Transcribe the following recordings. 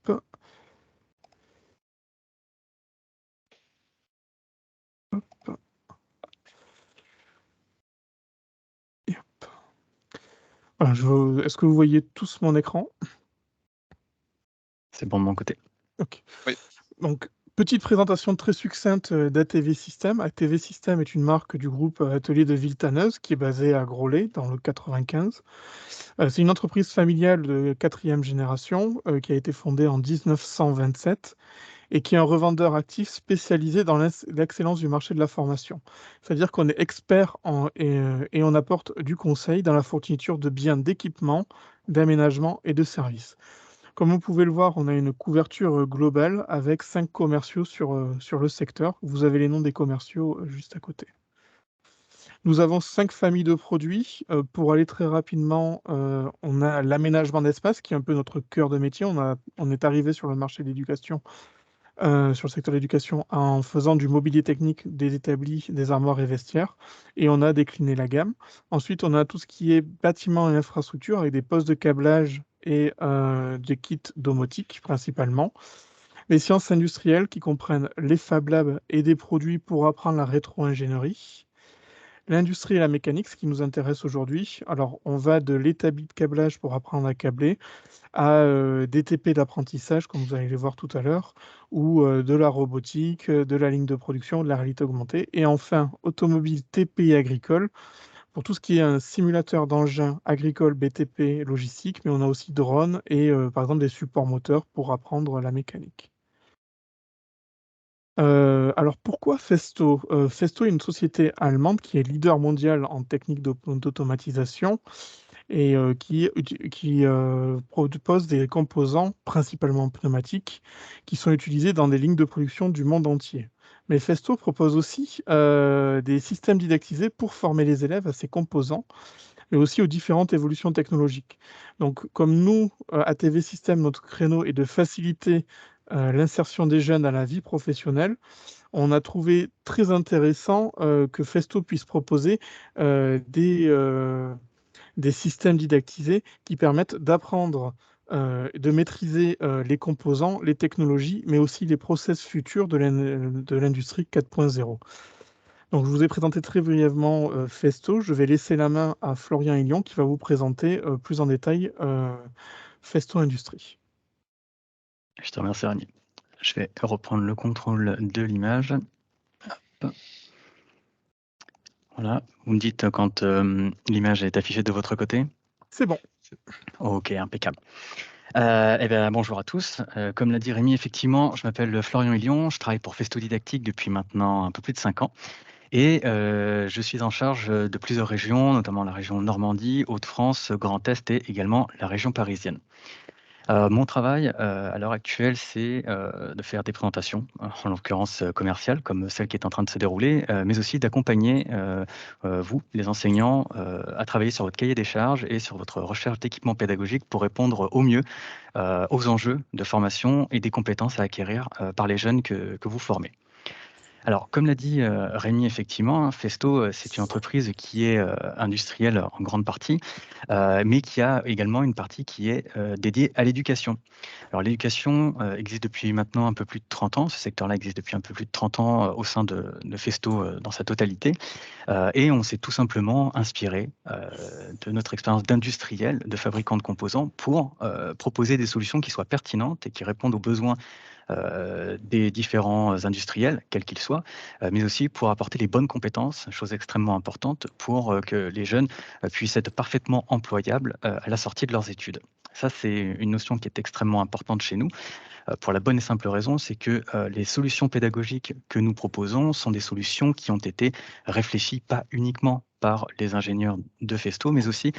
Hop. Hop. Et hop. Voilà, est-ce que vous voyez tous mon écran? C'est bon de mon côté. OK. Oui. Donc, petite présentation très succincte d'ATV System. ATV System est une marque du groupe Atelier de Villetaneuse qui est basée à Groslay, dans le 95. C'est une entreprise familiale de 4e génération qui a été fondée en 1927 et qui est un revendeur actif spécialisé dans l'excellence du marché de la formation. C'est-à-dire qu'on est expert et on apporte du conseil dans la fourniture de biens d'équipement, d'aménagement et de services. Comme vous pouvez le voir, on a une couverture globale avec 5 commerciaux sur le secteur. Vous avez les noms des commerciaux juste à côté. Nous avons 5 familles de produits. Pour aller très rapidement, on a l'aménagement d'espace qui est un peu notre cœur de métier. On est arrivé sur le marché de l'éducation, sur le secteur de l'éducation en faisant du mobilier technique des établis, des armoires et vestiaires, et on a décliné la gamme. Ensuite, on a tout ce qui est bâtiment et infrastructure avec des postes de câblage et des kits domotiques principalement. Les sciences industrielles qui comprennent les Fab Labs et des produits pour apprendre la rétro-ingénierie. L'industrie et la mécanique, ce qui nous intéresse aujourd'hui. Alors, on va de l'établi de câblage pour apprendre à câbler à des TP d'apprentissage, comme vous allez le voir tout à l'heure, ou de la robotique, de la ligne de production, de la réalité augmentée. Et enfin, automobile, TP et agricole, pour tout ce qui est un simulateur d'engin agricole, BTP, logistique, mais on a aussi drones et par exemple des supports moteurs pour apprendre la mécanique. Alors pourquoi Festo? Festo est une société allemande qui est leader mondial en technique d'automatisation et qui propose des composants, principalement pneumatiques, qui sont utilisés dans des lignes de production du monde entier. Mais Festo propose aussi des systèmes didactisés pour former les élèves à ces composants, mais aussi aux différentes évolutions technologiques. Donc, comme nous, ATV System, notre créneau est de faciliter l'insertion des jeunes à la vie professionnelle, on a trouvé très intéressant que Festo puisse proposer des systèmes didactisés qui permettent d'apprendre, de maîtriser les composants, les technologies, mais aussi les process futurs de l'industrie 4.0. Donc, je vous ai présenté très brièvement Festo. Je vais laisser la main à Florian Hillion qui va vous présenter plus en détail Festo Industrie. Je te remercie, Rani. Je vais reprendre le contrôle de l'image. Hop. Voilà, vous me dites quand l'image est affichée de votre côté. C'est bon. Ok, impeccable. Eh bien, bonjour à tous. Comme l'a dit Rémi, effectivement, je m'appelle Florian Hillion, je travaille pour Festo Didactique depuis maintenant un peu plus de 5 ans. Et je suis en charge de plusieurs régions, notamment la région Normandie, Hauts-de-France, Grand Est et également la région parisienne. Mon travail à l'heure actuelle, c'est de faire des présentations, en l'occurrence commerciales, comme celle qui est en train de se dérouler, mais aussi d'accompagner vous, les enseignants, à travailler sur votre cahier des charges et sur votre recherche d'équipements pédagogiques pour répondre au mieux aux enjeux de formation et des compétences à acquérir par les jeunes que vous formez. Alors, comme l'a dit Rémi, effectivement, hein, Festo, c'est une entreprise qui est industrielle en grande partie, mais qui a également une partie qui est dédiée à l'éducation. Alors, l'éducation existe depuis maintenant un peu plus de 30 ans. Ce secteur-là existe depuis un peu plus de 30 ans au sein de Festo dans sa totalité. Et on s'est tout simplement inspiré de notre expérience d'industriel, de fabricant de composants, pour proposer des solutions qui soient pertinentes et qui répondent aux besoins des différents industriels, quels qu'ils soient, mais aussi pour apporter les bonnes compétences, chose extrêmement importante, pour que les jeunes puissent être parfaitement employables à la sortie de leurs études. Ça, c'est une notion qui est extrêmement importante chez nous, pour la bonne et simple raison, c'est que les solutions pédagogiques que nous proposons sont des solutions qui ont été réfléchies pas uniquement par les ingénieurs de Festo, mais aussi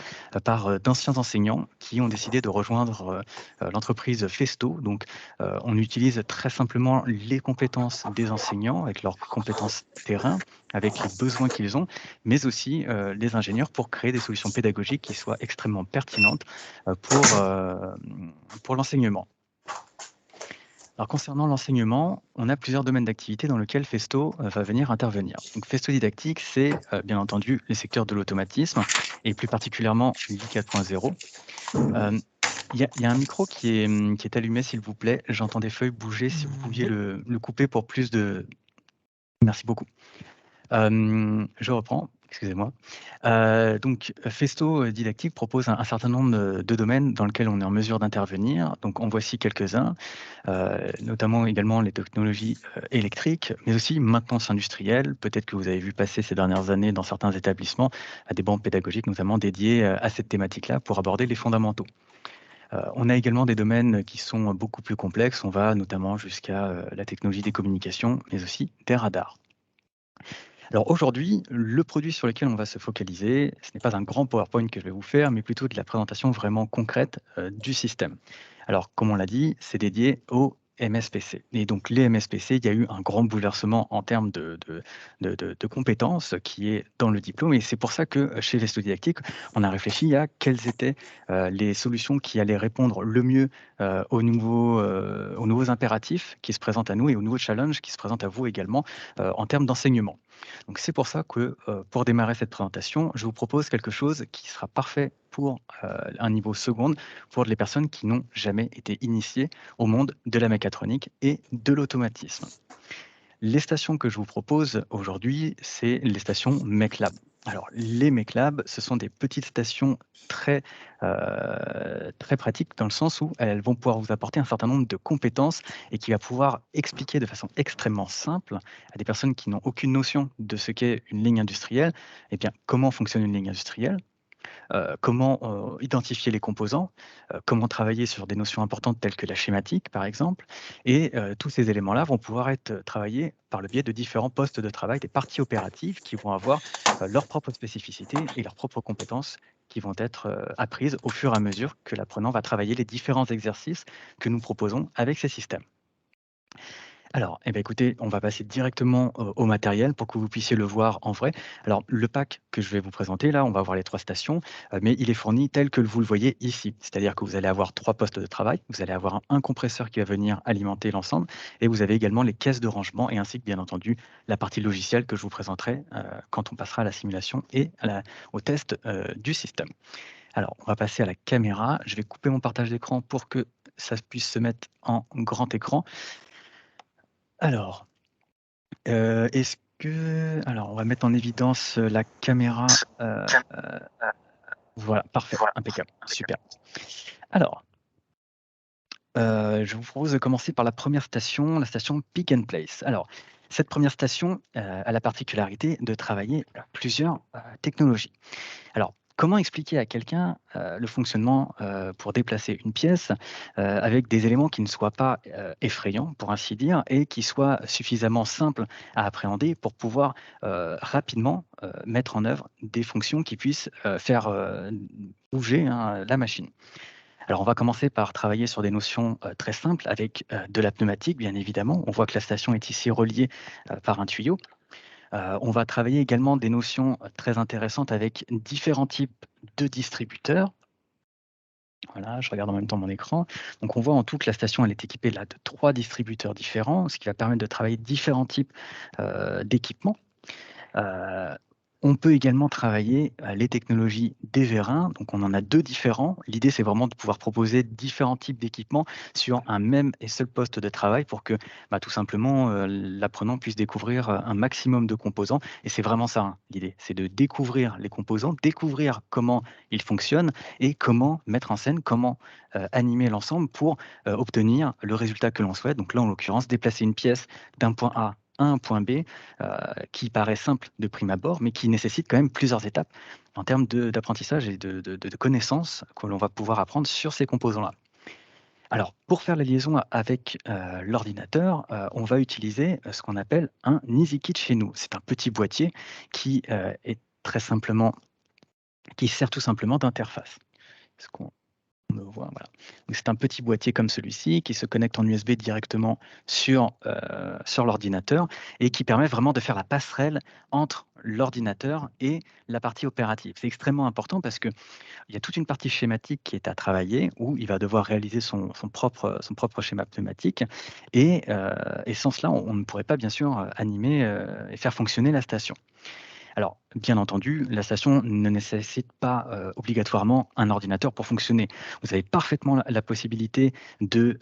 par d'anciens enseignants qui ont décidé de rejoindre l'entreprise Festo. Donc, on utilise très simplement les compétences des enseignants avec leurs compétences terrain, avec les besoins qu'ils ont, mais aussi les ingénieurs pour créer des solutions pédagogiques qui soient extrêmement pertinentes pour l'enseignement. Alors concernant l'enseignement, on a plusieurs domaines d'activité dans lesquels Festo va venir intervenir. Donc Festo Didactique, c'est bien entendu les secteurs de l'automatisme et plus particulièrement l'I 4.0. Il y a un micro qui est allumé, s'il vous plaît. J'entends des feuilles bouger. Si vous pouviez Oui. le couper pour plus de... Merci beaucoup. Je reprends, excusez-moi. Donc Festo Didactique propose un certain nombre de domaines dans lesquels on est en mesure d'intervenir. Donc en voici quelques-uns, notamment également les technologies électriques, mais aussi maintenance industrielle. Peut-être que vous avez vu passer ces dernières années dans certains établissements à des bancs pédagogiques notamment dédiés à cette thématique-là pour aborder les fondamentaux. On a également des domaines qui sont beaucoup plus complexes. On va notamment jusqu'à la technologie des communications, mais aussi des radars. Alors aujourd'hui, le produit sur lequel on va se focaliser, ce n'est pas un grand PowerPoint que je vais vous faire, mais plutôt de la présentation vraiment concrète du système. Alors, comme on l'a dit, c'est dédié au MSPC. Et donc, les MSPC, il y a eu un grand bouleversement en termes de compétences qui est dans le diplôme. Et c'est pour ça que chez Vesto Didactique, on a réfléchi à quelles étaient les solutions qui allaient répondre le mieux aux nouveaux impératifs qui se présentent à nous et aux nouveaux challenges qui se présentent à vous également en termes d'enseignement. Donc c'est pour ça que pour démarrer cette présentation, je vous propose quelque chose qui sera parfait pour un niveau seconde, pour les personnes qui n'ont jamais été initiées au monde de la mécatronique et de l'automatisme. Les stations que je vous propose aujourd'hui, c'est les stations MECLab. Alors, les MECLab, ce sont des petites stations très pratiques dans le sens où elles vont pouvoir vous apporter un certain nombre de compétences et qui va pouvoir expliquer de façon extrêmement simple à des personnes qui n'ont aucune notion de ce qu'est une ligne industrielle, eh bien, comment fonctionne une ligne industrielle, comment identifier les composants, comment travailler sur des notions importantes telles que la schématique, par exemple. Et tous ces éléments-là vont pouvoir être travaillés par le biais de différents postes de travail, des parties opératives qui vont avoir leurs propres spécificités et leurs propres compétences qui vont être apprises au fur et à mesure que l'apprenant va travailler les différents exercices que nous proposons avec ces systèmes. Alors, eh bien, écoutez, on va passer directement au matériel pour que vous puissiez le voir en vrai. Alors, le pack que je vais vous présenter là, on va voir les 3 stations, mais il est fourni tel que vous le voyez ici. C'est-à-dire que vous allez avoir 3 postes de travail, vous allez avoir un compresseur qui va venir alimenter l'ensemble et vous avez également les caisses de rangement et ainsi que bien entendu la partie logicielle que je vous présenterai, quand on passera à la simulation et au test, du système. Alors, on va passer à la caméra. Je vais couper mon partage d'écran pour que ça puisse se mettre en grand écran. Alors, est-ce que alors on va mettre en évidence, la caméra, voilà, parfait, impeccable, super. Alors, je vous propose de commencer par la première station, la station Pick and Place. Alors, cette première station, a la particularité de travailler plusieurs, technologies. Alors, comment expliquer à quelqu'un, le fonctionnement, pour déplacer une pièce, avec des éléments qui ne soient pas, effrayants, pour ainsi dire, et qui soient suffisamment simples à appréhender pour pouvoir, rapidement, mettre en œuvre des fonctions qui puissent, faire, bouger, hein, la machine? Alors, on va commencer par travailler sur des notions, très simples avec, de la pneumatique, bien évidemment. On voit que la station est ici reliée, par un tuyau. On va travailler également des notions, très intéressantes avec différents types de distributeurs. Voilà, je regarde en même temps mon écran. Donc on voit en tout que la station, elle est équipée là de 3 distributeurs différents, ce qui va permettre de travailler différents types, d'équipements. Heu, on peut également travailler, les technologies des vérins, donc on en a 2 différents. L'idée, c'est vraiment de pouvoir proposer différents types d'équipements sur un même et seul poste de travail pour que, bah, tout simplement, l'apprenant puisse découvrir, un maximum de composants et c'est vraiment ça, hein, l'idée. C'est de découvrir les composants, découvrir comment ils fonctionnent et comment mettre en scène, comment, animer l'ensemble pour, obtenir le résultat que l'on souhaite. Donc là, en l'occurrence, déplacer une pièce d'un point A à un point B, qui paraît simple de prime abord, mais qui nécessite quand même plusieurs étapes en termes d'apprentissage et de connaissances que l'on va pouvoir apprendre sur ces composants-là. Alors, pour faire la liaison avec l'ordinateur, on va utiliser ce qu'on appelle un EasyKit chez nous. C'est un petit boîtier qui est très simplement, qui sert tout simplement d'interface. Est-ce qu'on me voit? Voilà. Donc c'est un petit boîtier comme celui-ci qui se connecte en USB directement sur l'ordinateur et qui permet vraiment de faire la passerelle entre l'ordinateur et la partie opérative. C'est extrêmement important parce qu'il y a toute une partie schématique qui est à travailler où il va devoir réaliser son propre schéma pneumatique et sans cela, on ne pourrait pas bien sûr, animer, et faire fonctionner la station. Alors, bien entendu, la station ne nécessite pas obligatoirement un ordinateur pour fonctionner. Vous avez parfaitement la possibilité de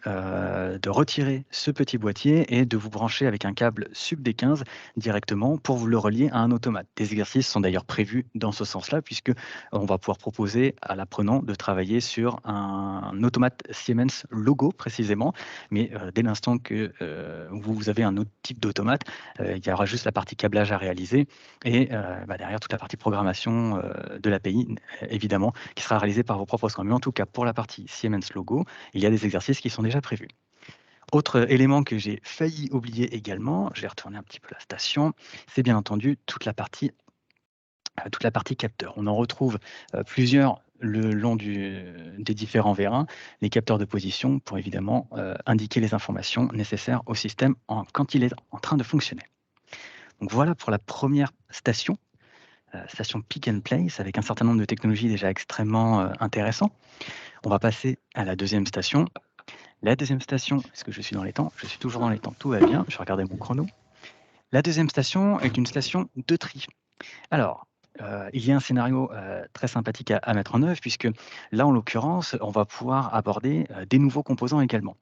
retirer ce petit boîtier et de vous brancher avec un câble sub D15 directement pour vous le relier à un automate. Des exercices sont d'ailleurs prévus dans ce sens-là, puisque on va pouvoir proposer à l'apprenant de travailler sur un automate Siemens Logo précisément, mais dès l'instant que vous avez un autre type d'automate, il y aura juste la partie câblage à réaliser et derrière toute la partie programmation de l'API, évidemment, qui sera réalisée par vos propres scans. Mais en tout cas, pour la partie Siemens Logo, il y a des exercices qui sont déjà prévus. Autre élément que j'ai failli oublier également, je vais retourner un petit peu la station, c'est bien entendu toute la partie capteur. On en retrouve plusieurs le long des différents vérins, les capteurs de position pour évidemment indiquer les informations nécessaires au système quand il est en train de fonctionner. Donc voilà pour la première station. Station Pick and Place avec un certain nombre de technologies déjà extrêmement intéressants. On va passer à la deuxième station. La deuxième station, est-ce que je suis dans les temps? Je suis toujours dans les temps, tout va bien, je vais regarder mon chrono. La deuxième station est une station de tri. Alors, il y a un scénario très sympathique à mettre en œuvre, puisque là, en l'occurrence, on va pouvoir aborder des nouveaux composants également.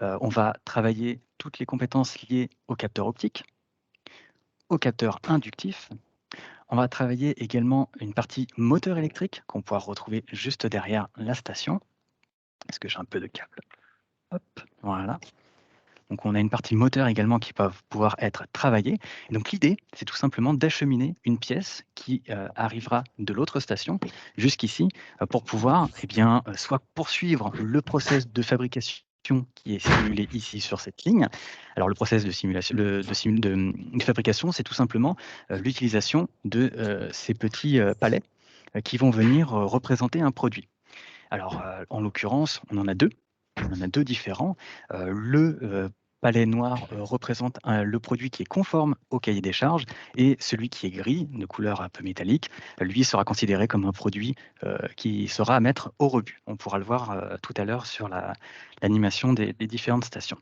On va travailler toutes les compétences liées au capteur optique, au capteur inductif. On va travailler également une partie moteur électrique qu'on pourra retrouver juste derrière la station. Est-ce que j'ai un peu de câble? Hop, voilà. Donc on a une partie moteur également qui va pouvoir être travaillée. Et donc l'idée, c'est tout simplement d'acheminer une pièce qui arrivera de l'autre station jusqu'ici pour pouvoir soit poursuivre le process de fabrication qui est simulé ici sur cette ligne. Alors le process de simulation, de fabrication, c'est tout simplement l'utilisation de ces petits palets qui vont venir représenter un produit. Alors en l'occurrence, on en a deux. On en a deux différents. Le palais noir représente le produit qui est conforme au cahier des charges et celui qui est gris, de couleur un peu métallique, lui sera considéré comme un produit qui sera à mettre au rebut. On pourra le voir tout à l'heure sur l'animation des différentes stations.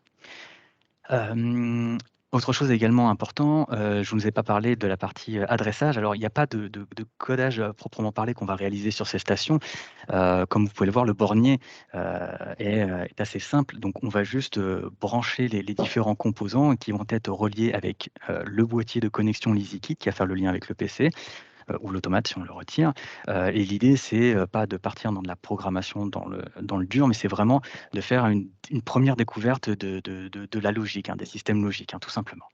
Autre chose également important, je ne vous ai pas parlé de la partie adressage. Alors, il n'y a pas de codage proprement parlé qu'on va réaliser sur ces stations. Comme vous pouvez le voir, le bornier est assez simple. Donc, on va juste brancher les différents composants qui vont être reliés avec le boîtier de connexion LeasyKit qui va faire le lien avec le PC. Ou l'automate si on le retire. Et l'idée, c'est pas de partir dans de la programmation dans le dur, mais c'est vraiment de faire une première découverte de la logique, des systèmes logiques, tout simplement.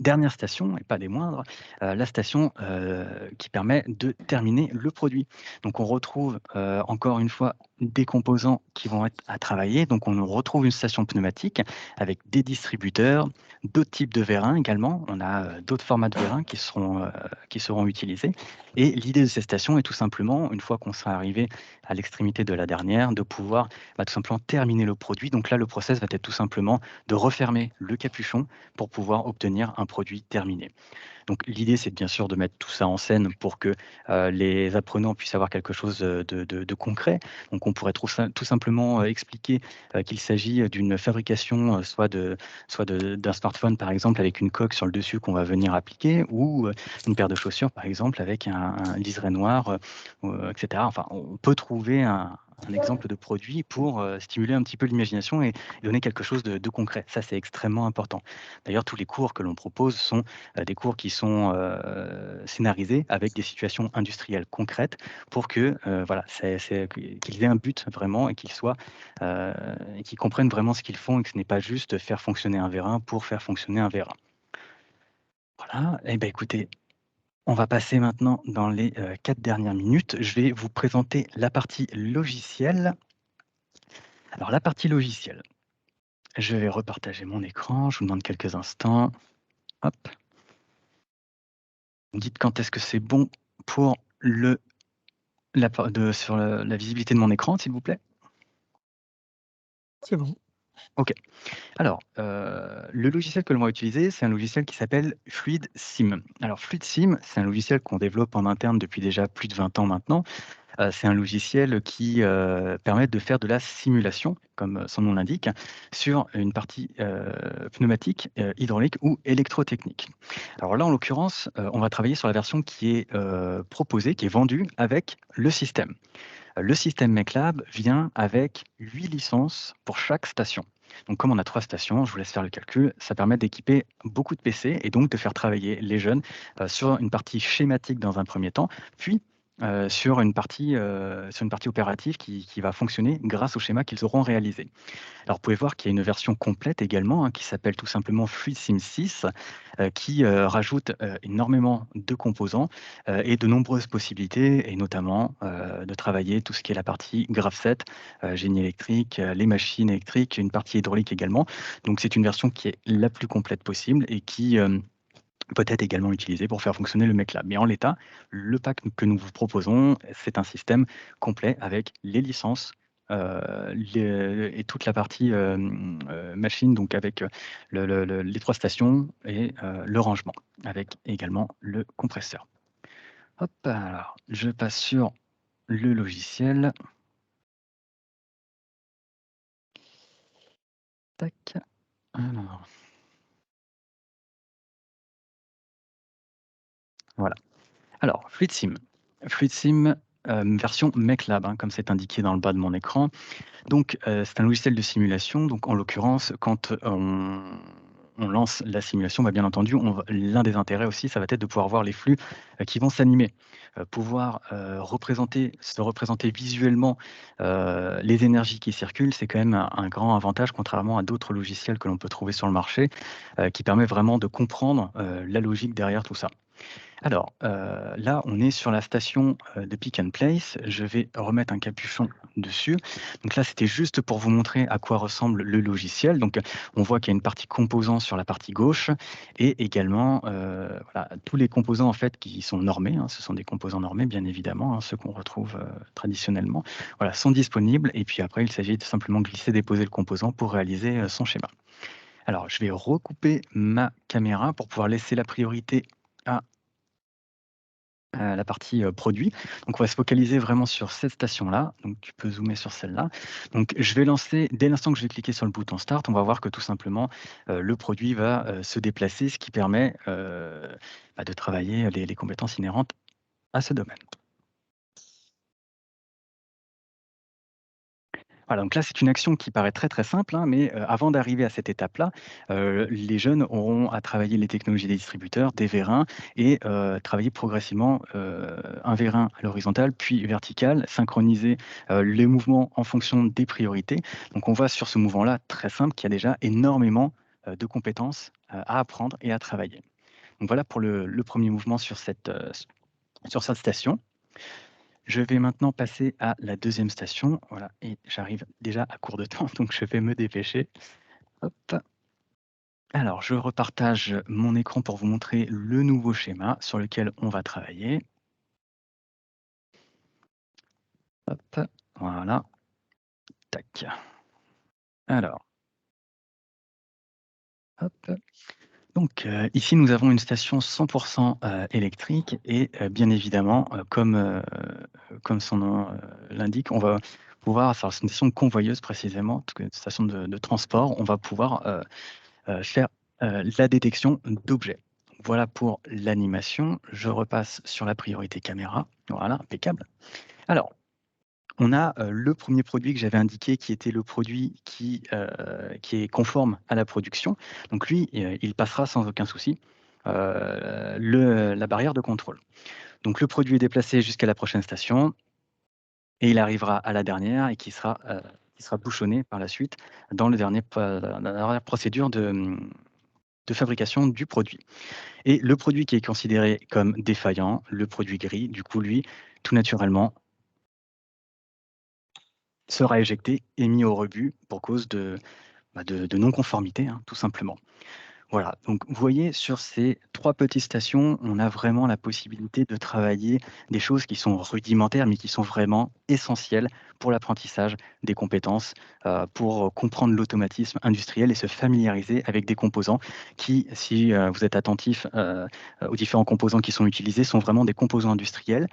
Dernière station, et pas des moindres, la station qui permet de terminer le produit. Donc on retrouve encore une fois des composants qui vont être à travailler. Donc on retrouve une station pneumatique avec des distributeurs, d'autres types de vérins également. On a d'autres formats de vérins qui seront utilisés. Et l'idée de ces stations est tout simplement, une fois qu'on sera arrivé à l'extrémité de la dernière, de pouvoir tout simplement terminer le produit. Donc là, le process va être tout simplement de refermer le capuchon pour pouvoir obtenir un produit terminé. Donc l'idée, c'est bien sûr de mettre tout ça en scène pour que les apprenants puissent avoir quelque chose de concret. Donc on pourrait tout simplement expliquer qu'il s'agit d'une fabrication soit d'un smartphone par exemple avec une coque sur le dessus qu'on va venir appliquer ou une paire de chaussures par exemple avec un liseré noir, etc. Enfin, on peut trouver un exemple de produit pour stimuler un petit peu l'imagination et donner quelque chose de concret. Ça, c'est extrêmement important. D'ailleurs, tous les cours que l'on propose sont des cours qui sont scénarisés avec des situations industrielles concrètes pour que qu'ils aient un but vraiment et qu'ils comprennent vraiment ce qu'ils font et que ce n'est pas juste faire fonctionner un vérin pour faire fonctionner un vérin. Voilà, et bien écoutez, on va passer maintenant dans les 4 dernières minutes. Je vais vous présenter la partie logicielle. Alors la partie logicielle, je vais repartager mon écran, je vous demande quelques instants. Hop. Vous me dites quand est-ce que c'est bon pour sur la visibilité de mon écran, s'il vous plaît? C'est bon. OK. Alors, le logiciel que l'on va utiliser, c'est un logiciel qui s'appelle FluidSim. Alors FluidSim, c'est un logiciel qu'on développe en interne depuis déjà plus de 20 ans maintenant. C'est un logiciel qui permet de faire de la simulation, comme son nom l'indique, sur une partie pneumatique, hydraulique ou électrotechnique. Alors là, en l'occurrence, on va travailler sur la version qui est proposée, qui est vendue avec le système. Le système MechLab vient avec 8 licences pour chaque station. Donc comme on a 3 stations, je vous laisse faire le calcul, ça permet d'équiper beaucoup de PC et donc de faire travailler les jeunes sur une partie schématique dans un premier temps, puis sur une partie opérative qui va fonctionner grâce au schéma qu'ils auront réalisé. Alors, vous pouvez voir qu'il y a une version complète également, qui s'appelle tout simplement FluidSim 6, qui rajoute énormément de composants et de nombreuses possibilités, et notamment de travailler tout ce qui est la partie GraphSet, génie électrique, les machines électriques, une partie hydraulique également. Donc, c'est une version qui est la plus complète possible et qui peut être également utilisée pour faire fonctionner le MechLab. Mais en l'état, le pack que nous vous proposons, c'est un système complet avec les licences, et toute la partie machine, donc avec les 3 stations et le rangement, avec également le compresseur. Hop, alors je passe sur le logiciel. Tac. Alors, voilà. Alors, FluidSim. FluidSim, version MechLab, hein, comme c'est indiqué dans le bas de mon écran. Donc, c'est un logiciel de simulation. Donc, en l'occurrence, quand on lance la simulation, bah, bien entendu, l'un des intérêts aussi, ça va être de pouvoir voir les flux qui vont s'animer. Pouvoir se représenter visuellement les énergies qui circulent, c'est quand même un grand avantage, contrairement à d'autres logiciels que l'on peut trouver sur le marché, qui permet vraiment de comprendre la logique derrière tout ça. Alors, là, on est sur la station de Pick and Place. Je vais remettre un capuchon dessus. Donc là, c'était juste pour vous montrer à quoi ressemble le logiciel. Donc, on voit qu'il y a une partie composants sur la partie gauche et également voilà, tous les composants en fait qui sont normés. Hein, ce sont des composants normés, bien évidemment, hein, ceux qu'on retrouve traditionnellement. Voilà, sont disponibles. Et puis après, il s'agit de simplement glisser, déposer le composant pour réaliser son schéma. Alors, je vais recouper ma caméra pour pouvoir laisser la priorité à la partie produit. Donc, on va se focaliser vraiment sur cette station-là. Donc, tu peux zoomer sur celle-là. Donc, je vais lancer, dès l'instant que je vais cliquer sur le bouton Start, on va voir que tout simplement, le produit va se déplacer, ce qui permet de travailler les compétences inhérentes à ce domaine. Voilà, donc là, c'est une action qui paraît très, très simple, hein, mais avant d'arriver à cette étape-là, les jeunes auront à travailler les technologies des distributeurs, des vérins et travailler progressivement, un vérin à l'horizontale, puis vertical, synchroniser, les mouvements en fonction des priorités. Donc on voit sur ce mouvement-là, très simple, qu'il y a déjà énormément, de compétences, à apprendre et à travailler. Donc voilà pour le 1er mouvement sur cette station. Je vais maintenant passer à la 2e station, voilà, et j'arrive déjà à court de temps, donc je vais me dépêcher. Hop. Alors, je repartage mon écran pour vous montrer le nouveau schéma sur lequel on va travailler. Hop, voilà. Tac. Alors, hop. Donc, ici, nous avons une station 100 électrique et bien évidemment, comme son nom l'indique, on va pouvoir, alors c'est une station convoyeuse précisément, parce que une station de transport, on va pouvoir faire la détection d'objets. Voilà pour l'animation. Je repasse sur la priorité caméra. Voilà, impeccable. Alors, on a le 1er produit que j'avais indiqué qui était le produit qui est conforme à la production. Donc lui, il passera sans aucun souci la barrière de contrôle. Donc le produit est déplacé jusqu'à la prochaine station et il arrivera à la dernière et qui sera bouchonné par la suite dans la dernière procédure de fabrication du produit. Et le produit qui est considéré comme défaillant, le produit gris, du coup, lui, tout naturellement, sera éjecté et mis au rebut pour cause de non-conformité, hein, tout simplement. Voilà, donc vous voyez, sur ces 3 petites stations, on a vraiment la possibilité de travailler des choses qui sont rudimentaires, mais qui sont vraiment essentielles pour l'apprentissage des compétences, pour comprendre l'automatisme industriel et se familiariser avec des composants qui, si vous êtes attentif aux différents composants qui sont utilisés, sont vraiment des composants industriels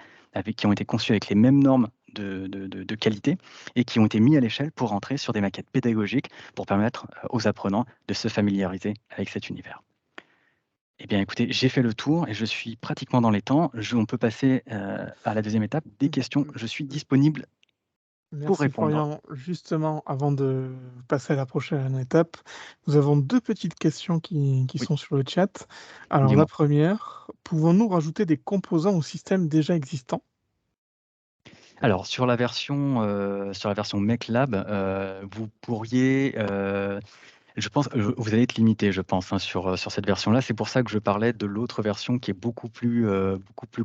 qui ont été conçus avec les mêmes normes de qualité et qui ont été mis à l'échelle pour entrer sur des maquettes pédagogiques pour permettre aux apprenants de se familiariser avec cet univers. Eh bien, écoutez, j'ai fait le tour et je suis pratiquement dans les temps. On peut passer à la deuxième étape, des questions. Je suis disponible pour Merci répondre. Florian. Justement, avant de passer à la prochaine étape, nous avons deux petites questions qui Oui, sont sur le chat. Alors la dis-moi. première, pouvons-nous rajouter des composants au système déjà existant? Alors, sur la version MechLab, vous pourriez, je pense, vous allez être limité, je pense, hein, sur cette version-là. C'est pour ça que je parlais de l'autre version qui est beaucoup plus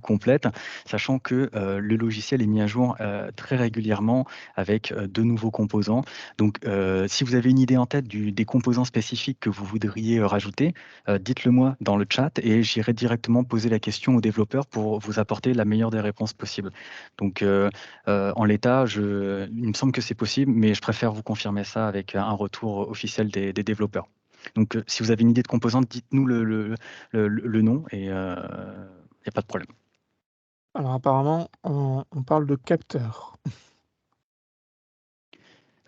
complète, sachant que le logiciel est mis à jour très régulièrement avec de nouveaux composants. Donc, si vous avez une idée en tête des composants spécifiques que vous voudriez rajouter, dites-le moi dans le chat et j'irai directement poser la question aux développeurs pour vous apporter la meilleure des réponses possibles. Donc, en l'état, il me semble que c'est possible, mais je préfère vous confirmer ça avec un retour officiel des développeurs. Donc, si vous avez une idée de composante, dites-nous le nom et il n'y a pas de problème. Alors apparemment, on parle de capteurs.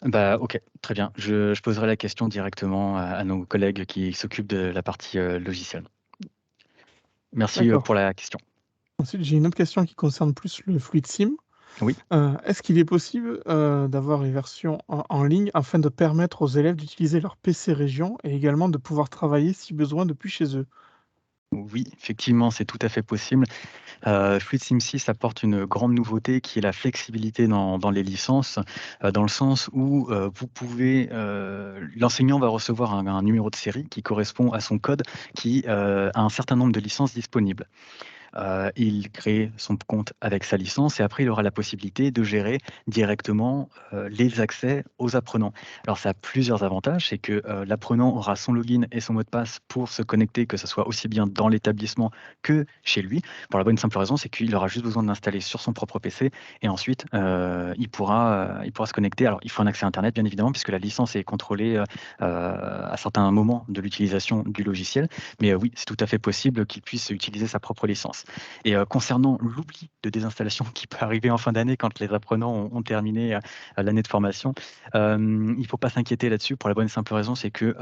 Bah, OK, très bien. Je poserai la question directement à nos collègues qui s'occupent de la partie logicielle. Merci pour D'accord. la question. Ensuite, j'ai une autre question qui concerne plus le Fluid Sim. Oui. Est-ce qu'il est possible d'avoir une version en ligne afin de permettre aux élèves d'utiliser leur PC région et également de pouvoir travailler si besoin depuis chez eux? Oui, effectivement, c'est tout à fait possible. FluidSim 6 apporte une grande nouveauté qui est la flexibilité dans les licences, dans le sens où vous pouvez, l'enseignant va recevoir un numéro de série qui correspond à son code qui a un certain nombre de licences disponibles. Il crée son compte avec sa licence et après il aura la possibilité de gérer directement, les accès aux apprenants. Alors ça a plusieurs avantages, c'est que, l'apprenant aura son login et son mot de passe pour se connecter, que ce soit aussi bien dans l'établissement que chez lui. Pour la bonne simple raison, c'est qu'il aura juste besoin de l'installer sur son propre PC et ensuite, il pourra se connecter. Alors il faut un accès internet bien évidemment puisque la licence est contrôlée, à certains moments de l'utilisation du logiciel. Mais, oui, c'est tout à fait possible qu'il puisse utiliser sa propre licence. Et concernant l'oubli de désinstallation qui peut arriver en fin d'année quand les apprenants ont terminé, l'année de formation, il ne faut pas s'inquiéter là-dessus pour la bonne et simple raison, c'est que,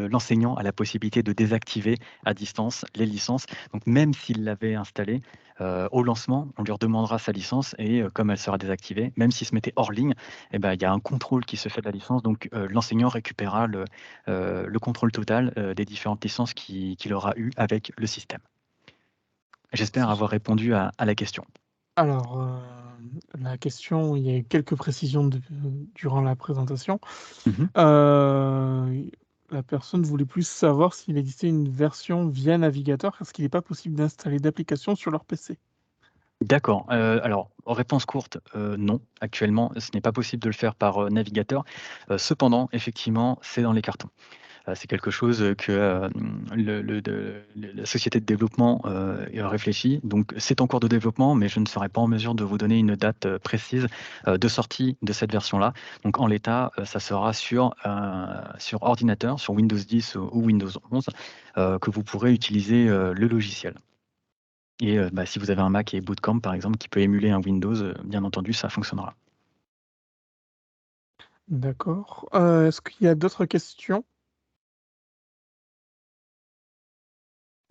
l'enseignant a la possibilité de désactiver à distance les licences. Donc même s'il l'avait installée, au lancement, on lui redemandera sa licence et comme elle sera désactivée, même s'il se mettait hors ligne, et ben, il y a un contrôle qui se fait de la licence. Donc l'enseignant récupérera le contrôle total, des différentes licences qu'il aura eues avec le système. J'espère Si avoir répondu à la question. Alors, la question, il y a eu quelques précisions durant la présentation. Mmh. Heu, la personne voulait plus savoir s'il existait une version via navigateur, parce qu'il n'est pas possible d'installer d'application sur leur PC. D'accord, alors réponse courte, non. Actuellement, ce n'est pas possible de le faire par, navigateur. Cependant, effectivement, c'est dans les cartons. C'est quelque chose, que, la société de développement, réfléchit. Donc c'est en cours de développement, mais je ne serai pas en mesure de vous donner une date, précise, de sortie de cette version-là. Donc en l'état, ça sera sur ordinateur, sur Windows 10 ou Windows 11, que vous pourrez utiliser, le logiciel. Et bah, si vous avez un Mac et Bootcamp, par exemple, qui peut émuler un Windows, bien entendu, ça fonctionnera. D'accord. Est-ce qu'il y a d'autres questions?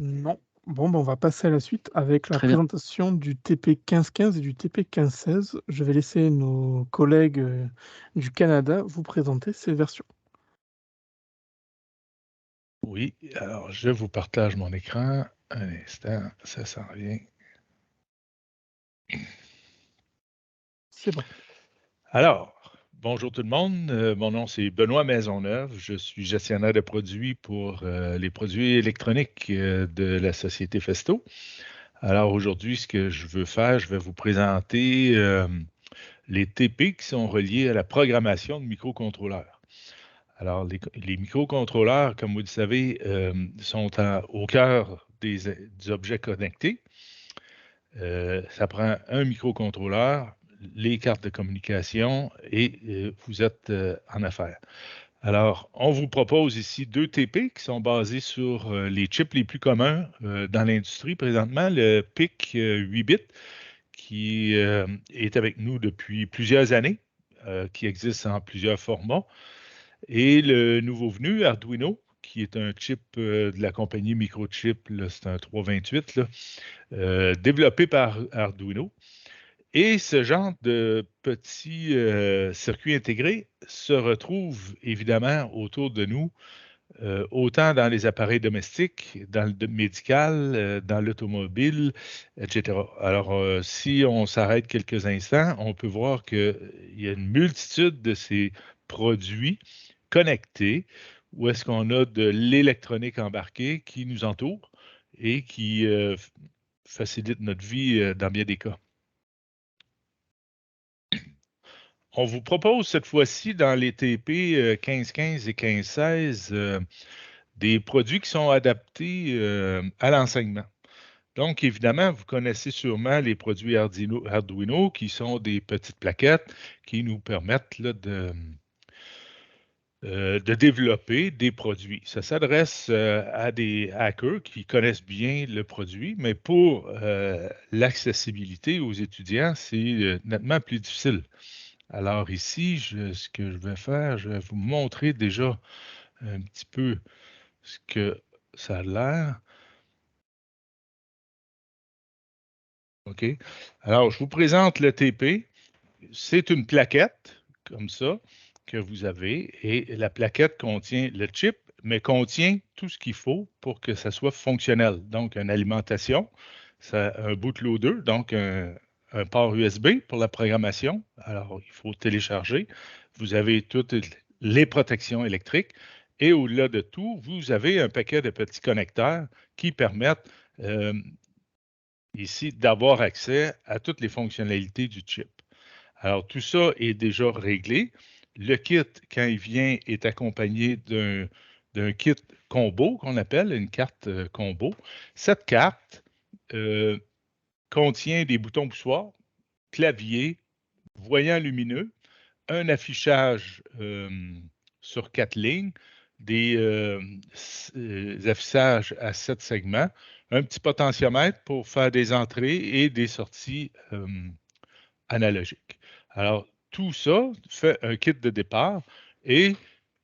Non. Bon, ben, on va passer à la suite avec la Très bien. présentation du TP 1515 et du TP 1516. Je vais laisser nos collègues, du Canada vous présenter ces versions. Oui, alors je vous partage mon écran. Un instant, ça s'en vient. C'est bon. Alors, bonjour tout le monde. Mon nom, c'est Benoît Maisonneuve. Je suis gestionnaire de produits pour les produits électroniques de la société Festo. Alors aujourd'hui, ce que je veux faire, je vais vous présenter les TP qui sont reliés à la programmation de microcontrôleurs. Alors, les microcontrôleurs, comme vous le savez, sont au cœur des objets connectés. Ça prend un microcontrôleur, les cartes de communication et vous êtes en affaires. Alors, on vous propose ici deux TP qui sont basés sur les chips les plus communs dans l'industrie présentement, le PIC 8 bits, qui est avec nous depuis plusieurs années, qui existe en plusieurs formats. Et le nouveau venu, Arduino, qui est un chip de la compagnie Microchip, c'est un 328, développé par Arduino. Et ce genre de petits circuits intégrés se retrouve évidemment autour de nous, autant dans les appareils domestiques, dans le médical, dans l'automobile, etc. Alors, si on s'arrête quelques instants, on peut voir qu'il y a une multitude de ces produits connectés où est-ce qu'on a de l'électronique embarquée qui nous entoure et qui facilite notre vie dans bien des cas. On vous propose cette fois-ci dans les TP 1515 et 1516 des produits qui sont adaptés à l'enseignement. Donc, évidemment, vous connaissez sûrement les produits Arduino qui sont des petites plaquettes qui nous permettent là, de développer des produits. Ça s'adresse à des hackers qui connaissent bien le produit, mais pour l'accessibilité aux étudiants, c'est nettement plus difficile. Alors ici, ce que je vais faire, je vais vous montrer déjà un petit peu ce que ça a l'air. OK. Alors, je vous présente le TP. C'est une plaquette, comme ça, que vous avez. Et la plaquette contient le chip, mais contient tout ce qu'il faut pour que ça soit fonctionnel. Donc, une alimentation, un bootloader, donc un port USB pour la programmation. Alors, il faut télécharger. Vous avez toutes les protections électriques. Et au-delà de tout, vous avez un paquet de petits connecteurs qui permettent ici d'avoir accès à toutes les fonctionnalités du chip. Alors, tout ça est déjà réglé. Le kit, quand il vient, est accompagné d'un kit combo qu'on appelle une carte combo. Cette carte contient des boutons poussoirs, clavier, voyant lumineux, un affichage sur 4 lignes, des affichages à 7 segments, un petit potentiomètre pour faire des entrées et des sorties analogiques. Alors, tout ça fait un kit de départ et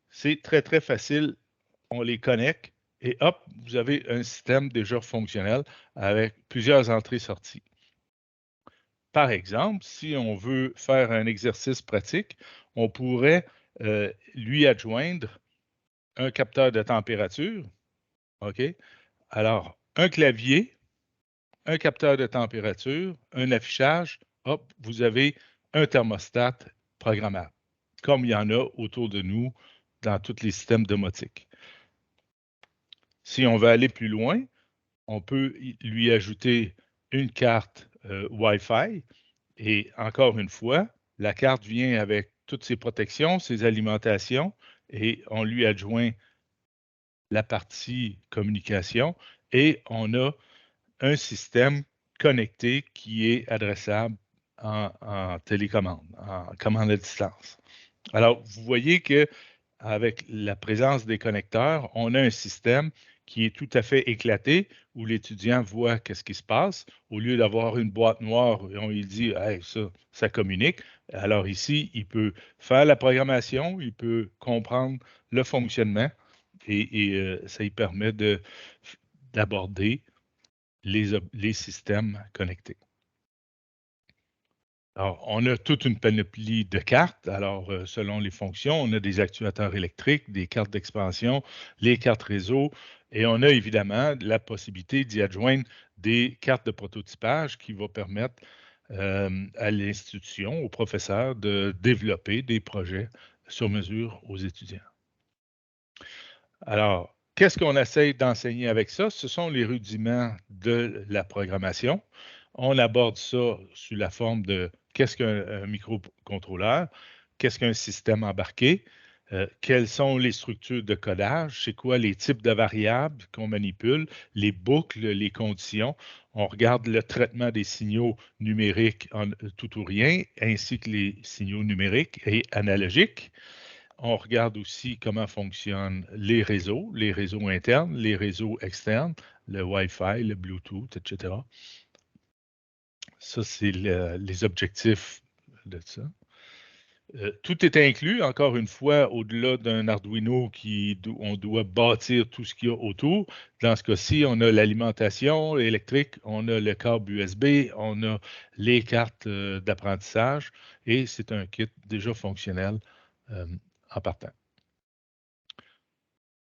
c'est très, très facile. On les connecte et hop, vous avez un système déjà fonctionnel avec plusieurs entrées-sorties. Par exemple, si on veut faire un exercice pratique, on pourrait lui adjoindre un capteur de température. OK? Alors, un clavier, un capteur de température, un affichage, hop, vous avez un thermostat programmable, comme il y en a autour de nous dans tous les systèmes domotiques. Si on veut aller plus loin, on peut lui ajouter une carte Wi-Fi et encore une fois, la carte vient avec toutes ses protections, ses alimentations et on lui adjoint la partie communication et on a un système connecté qui est adressable en télécommande, en commande à distance. Alors, vous voyez qu'avec la présence des connecteurs, on a un système qui est tout à fait éclaté, où l'étudiant voit qu'est-ce qui se passe, au lieu d'avoir une boîte noire et on lui dit hey, ça communique. Alors ici, il peut faire la programmation, il peut comprendre le fonctionnement et ça lui permet d'aborder les systèmes connectés. Alors, on a toute une panoplie de cartes. Alors, selon les fonctions, on a des actuateurs électriques, des cartes d'expansion, les cartes réseau, et on a évidemment la possibilité d'y adjoindre des cartes de prototypage qui vont permettre à l'institution, aux professeurs, de développer des projets sur mesure aux étudiants. Alors, qu'est-ce qu'on essaie d'enseigner avec ça? Ce sont les rudiments de la programmation. On aborde ça sous la forme de qu'est-ce qu'un microcontrôleur, qu'est-ce qu'un système embarqué, quelles sont les structures de codage, c'est quoi les types de variables qu'on manipule, les boucles, les conditions. On regarde le traitement des signaux numériques en tout ou rien, ainsi que les signaux numériques et analogiques. On regarde aussi comment fonctionnent les réseaux internes, les réseaux externes, le Wi-Fi, le Bluetooth, etc. Ça, c'est les objectifs de ça. Tout est inclus, encore une fois, au-delà d'un Arduino on doit bâtir tout ce qu'il y a autour. Dans ce cas-ci, on a l'alimentation électrique, on a le câble USB, on a les cartes d'apprentissage et c'est un kit déjà fonctionnel en partant.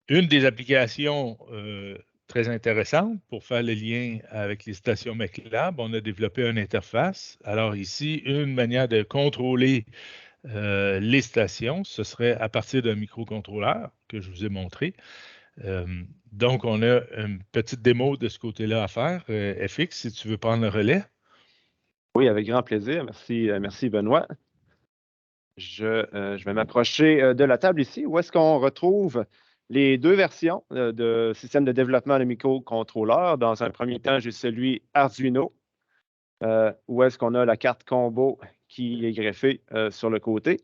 Une des applications très intéressantes pour faire le lien avec les stations MacLab, on a développé une interface. Alors ici, une manière de contrôler les stations, ce serait à partir d'un microcontrôleur que je vous ai montré. Donc, on a une petite démo de ce côté-là à faire. FX, si tu veux prendre le relais. Oui, avec grand plaisir. Merci Benoît. Je vais m'approcher de la table ici, où est-ce qu'on retrouve les deux versions de système de développement de microcontrôleur. Dans un premier temps, j'ai celui Arduino, où est-ce qu'on a la carte combo qui est greffée sur le côté.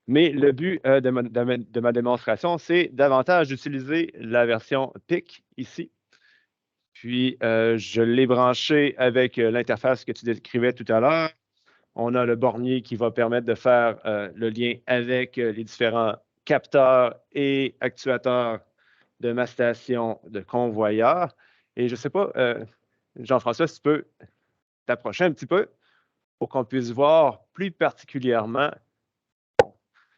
Mais le but de ma démonstration, c'est davantage d'utiliser la version PIC ici. Puis, je l'ai branché avec l'interface que tu décrivais tout à l'heure. On a le bornier qui va permettre de faire le lien avec les différents capteurs et actuateurs de ma station de convoyeur. Et je ne sais pas, Jean-François, si tu peux t'approcher un petit peu pour qu'on puisse voir plus particulièrement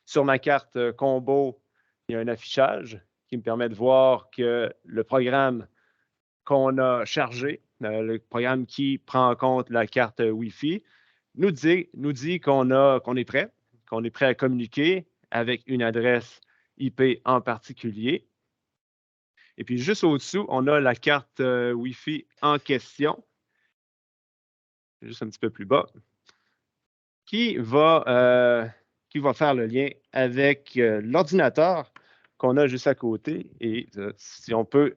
sur ma carte combo, il y a un affichage qui me permet de voir que le programme qu'on a chargé, le programme qui prend en compte la carte Wi-Fi, nous dit qu'on est prêt à communiquer avec une adresse IP en particulier. Et puis, juste au-dessous, on a la carte Wi-Fi en question, juste un petit peu plus bas, qui va faire le lien avec l'ordinateur qu'on a juste à côté. Et si on peut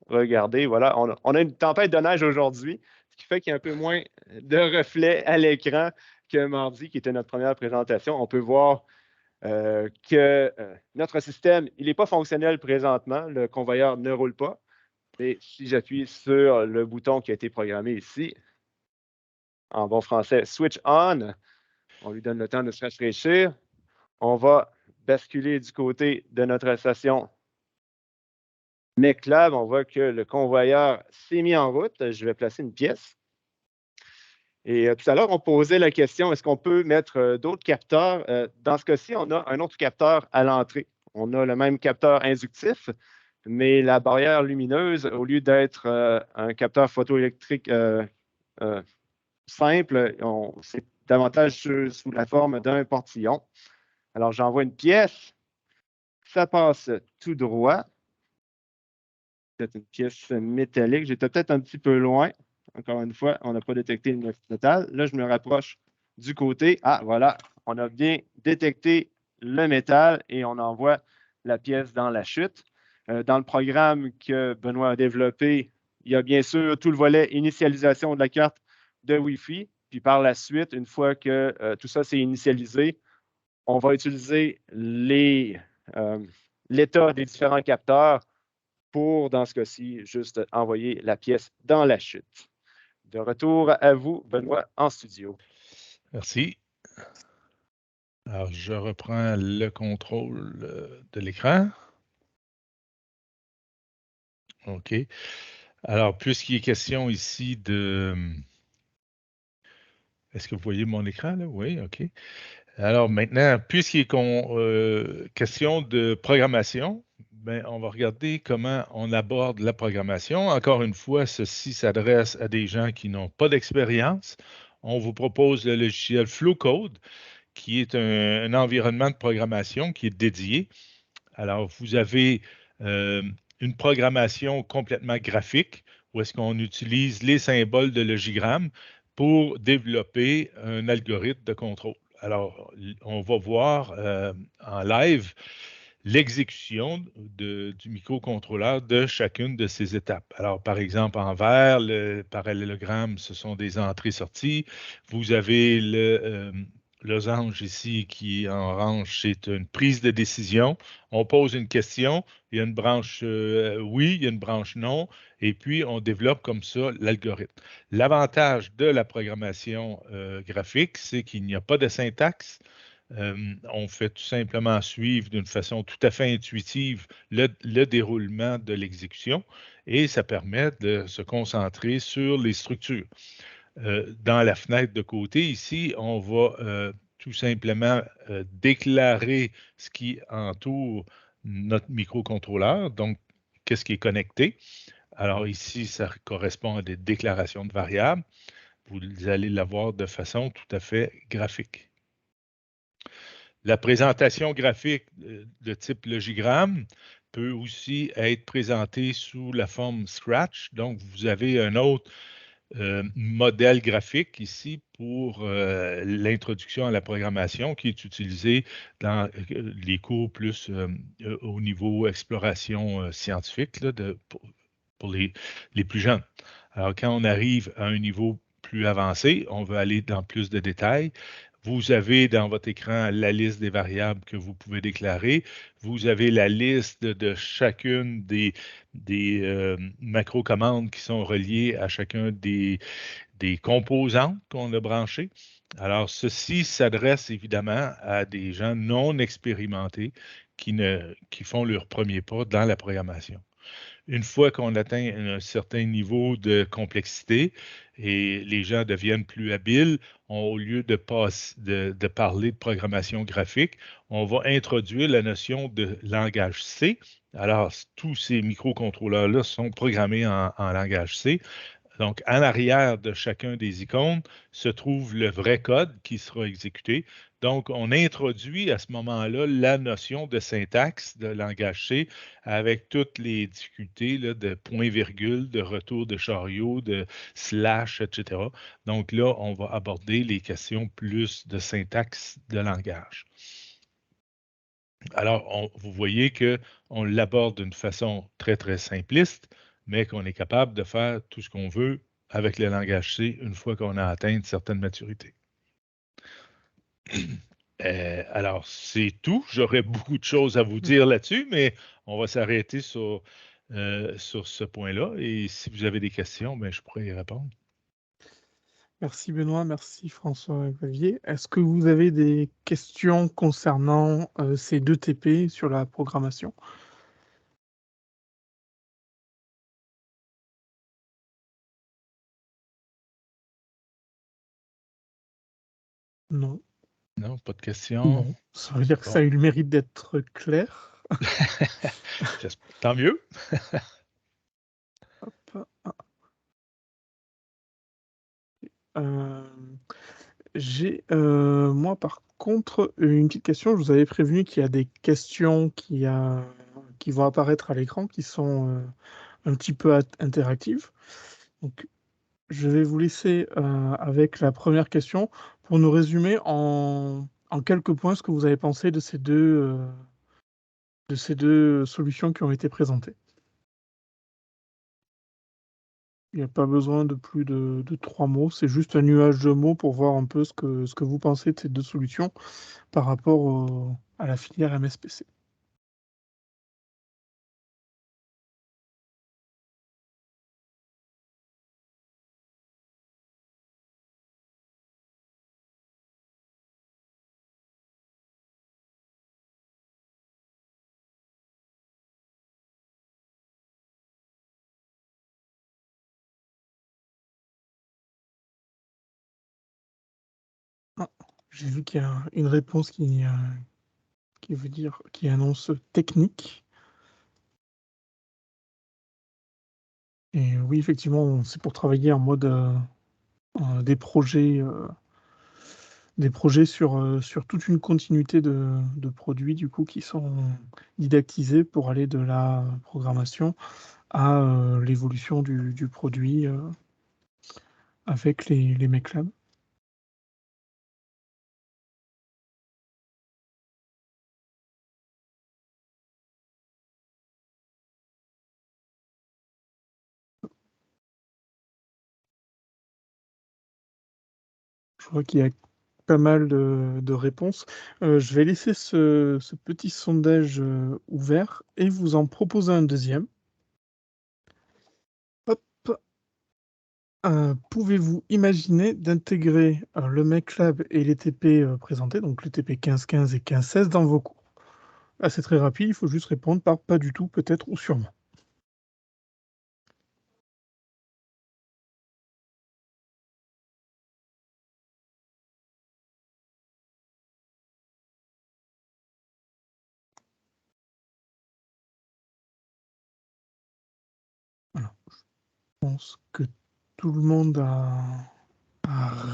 regarder, voilà, on a une tempête de neige aujourd'hui, ce qui fait qu'il y a un peu moins de reflets à l'écran que mardi, qui était notre première présentation. On peut voir que notre système, il n'est pas fonctionnel présentement. Le convoyeur ne roule pas. Et si j'appuie sur le bouton qui a été programmé ici, en bon français, switch on, on lui donne le temps de se rafraîchir. On va basculer du côté de notre station MacLab. On voit que le convoyeur s'est mis en route. Je vais placer une pièce. Et tout à l'heure, on posait la question, est-ce qu'on peut mettre d'autres capteurs? Dans ce cas-ci, on a un autre capteur à l'entrée. On a le même capteur inductif, mais la barrière lumineuse, au lieu d'être un capteur photoélectrique simple, c'est davantage sous la forme d'un portillon. Alors, j'envoie une pièce, ça passe tout droit. C'est une pièce métallique. J'étais peut-être un petit peu loin. Encore une fois, on n'a pas détecté le neuf total. Là, je me rapproche du côté. Ah, voilà, on a bien détecté le métal et on envoie la pièce dans la chute. Dans le programme que Benoît a développé, il y a bien sûr tout le volet initialisation de la carte de Wi-Fi. Puis par la suite, une fois que tout ça s'est initialisé, on va utiliser l'état des différents capteurs pour, dans ce cas-ci, juste envoyer la pièce dans la chute. De retour à vous, Benoît, en studio. Merci. Alors, je reprends le contrôle de l'écran. OK. Alors, puisqu'il est question ici de... Est-ce que vous voyez mon écran, là? Oui, OK. Alors, maintenant, puisqu'il est question de programmation, ben, on va regarder comment on aborde la programmation. Encore une fois, ceci s'adresse à des gens qui n'ont pas d'expérience. On vous propose le logiciel Flowcode, qui est un environnement de programmation qui est dédié. Alors, vous avez une programmation complètement graphique où est-ce qu'on utilise les symboles de logigramme pour développer un algorithme de contrôle. Alors, on va voir en live l'exécution du microcontrôleur de chacune de ces étapes. Alors, par exemple, en vert, le parallélogramme, ce sont des entrées-sorties. Vous avez losange ici qui est en orange, c'est une prise de décision. On pose une question, il y a une branche oui, il y a une branche non, et puis on développe comme ça l'algorithme. L'avantage de la programmation graphique, c'est qu'il n'y a pas de syntaxe. On fait tout simplement suivre d'une façon tout à fait intuitive le déroulement de l'exécution et ça permet de se concentrer sur les structures. Dans la fenêtre de côté, ici, on va tout simplement déclarer ce qui entoure notre microcontrôleur, donc qu'est-ce qui est connecté. Alors ici, ça correspond à des déclarations de variables. Vous allez l'avoir de façon tout à fait graphique. La présentation graphique de type logigramme peut aussi être présentée sous la forme Scratch. Donc, vous avez un autre modèle graphique ici pour l'introduction à la programmation qui est utilisé dans les cours plus au niveau exploration scientifique là, pour les plus jeunes. Alors, quand on arrive à un niveau plus avancé, on veut aller dans plus de détails. Vous avez dans votre écran la liste des variables que vous pouvez déclarer. Vous avez la liste de chacune des macro-commandes qui sont reliées à chacun des composantes qu'on a branchées. Alors, ceci s'adresse évidemment à des gens non expérimentés qui font leur premier pas dans la programmation. Une fois qu'on atteint un certain niveau de complexité et les gens deviennent plus habiles, au lieu de parler de programmation graphique, on va introduire la notion de langage C. Alors, tous ces microcontrôleurs-là sont programmés en langage C. Donc, en arrière de chacun des icônes se trouve le vrai code qui sera exécuté. Donc, on introduit à ce moment-là la notion de syntaxe de langage C avec toutes les difficultés là, de point-virgule, de retour de chariot, de slash, etc. Donc là, on va aborder les questions plus de syntaxe de langage. Alors, vous voyez qu'on l'aborde d'une façon très, très simpliste, mais qu'on est capable de faire tout ce qu'on veut avec le langage C une fois qu'on a atteint une certaine maturité. Alors, c'est tout. J'aurais beaucoup de choses à vous dire là-dessus, mais on va s'arrêter sur ce point-là. Et si vous avez des questions, ben, je pourrais y répondre. Merci Benoît, merci François-Xavier. Est-ce que vous avez des questions concernant ces deux TP sur la programmation? Non. Non, pas de questions? Bon, ça veut dire que ça a eu le mérite d'être clair. Tant mieux. Hop. Moi, par contre, une petite question. Je vous avais prévenu qu'il y a des questions qui vont apparaître à l'écran, qui sont un petit peu interactives. Donc, je vais vous laisser avec la première question pour nous résumer en quelques points ce que vous avez pensé de ces deux solutions qui ont été présentées. Il n'y a pas besoin de plus de 3 mots, c'est juste un nuage de mots pour voir un peu ce que vous pensez de ces deux solutions par rapport à la filière MSPC. Ah, j'ai vu qu'il y a une réponse qui veut dire, qui annonce technique. Et oui, effectivement, c'est pour travailler en mode des projets sur toute une continuité de produits du coup qui sont didactisés pour aller de la programmation à l'évolution du produit avec les MECLAB. Je vois qu'il y a pas mal de réponses. Je vais laisser ce petit sondage ouvert et vous en proposer un deuxième. Hop. Pouvez-vous imaginer d'intégrer le MechLab et les TP présentés, donc le TP 1515 et 1516, dans vos cours? C'est très rapide, il faut juste répondre par pas du tout, peut-être ou sûrement. Voilà. Je pense que tout le monde a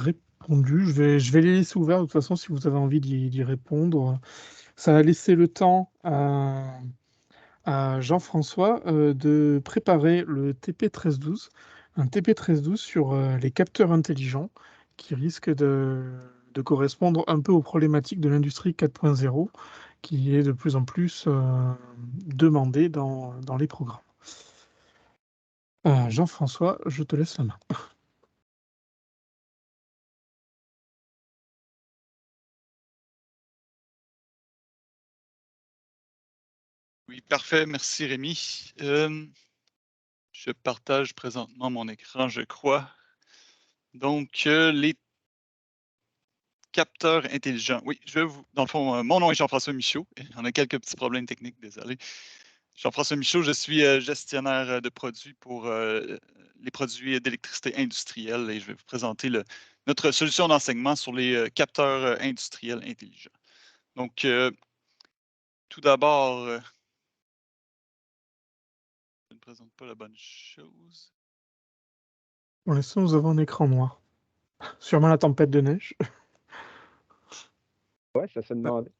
répondu. Je vais les laisser ouverts de toute façon si vous avez envie d'y répondre. Ça va laisser le temps à Jean-François de préparer le TP 1312, un TP 1312 sur les capteurs intelligents qui risque de correspondre un peu aux problématiques de l'industrie 4.0 qui est de plus en plus demandée dans les programmes. Jean-François, je te laisse la main. Oui, parfait. Merci, Rémi. Je partage présentement mon écran, je crois. Donc, les capteurs intelligents. Oui, je vais vous. Dans le fond, mon nom est Jean-François Michaud. On a quelques petits problèmes techniques, désolé. Jean-François Michaud, je suis gestionnaire de produits pour les produits d'électricité industrielle et je vais vous présenter notre solution d'enseignement sur les capteurs industriels intelligents. Donc, tout d'abord, je ne présente pas la bonne chose. Pour l'instant, nous avons un écran noir. Sûrement la tempête de neige. Ouais, ça se demandait.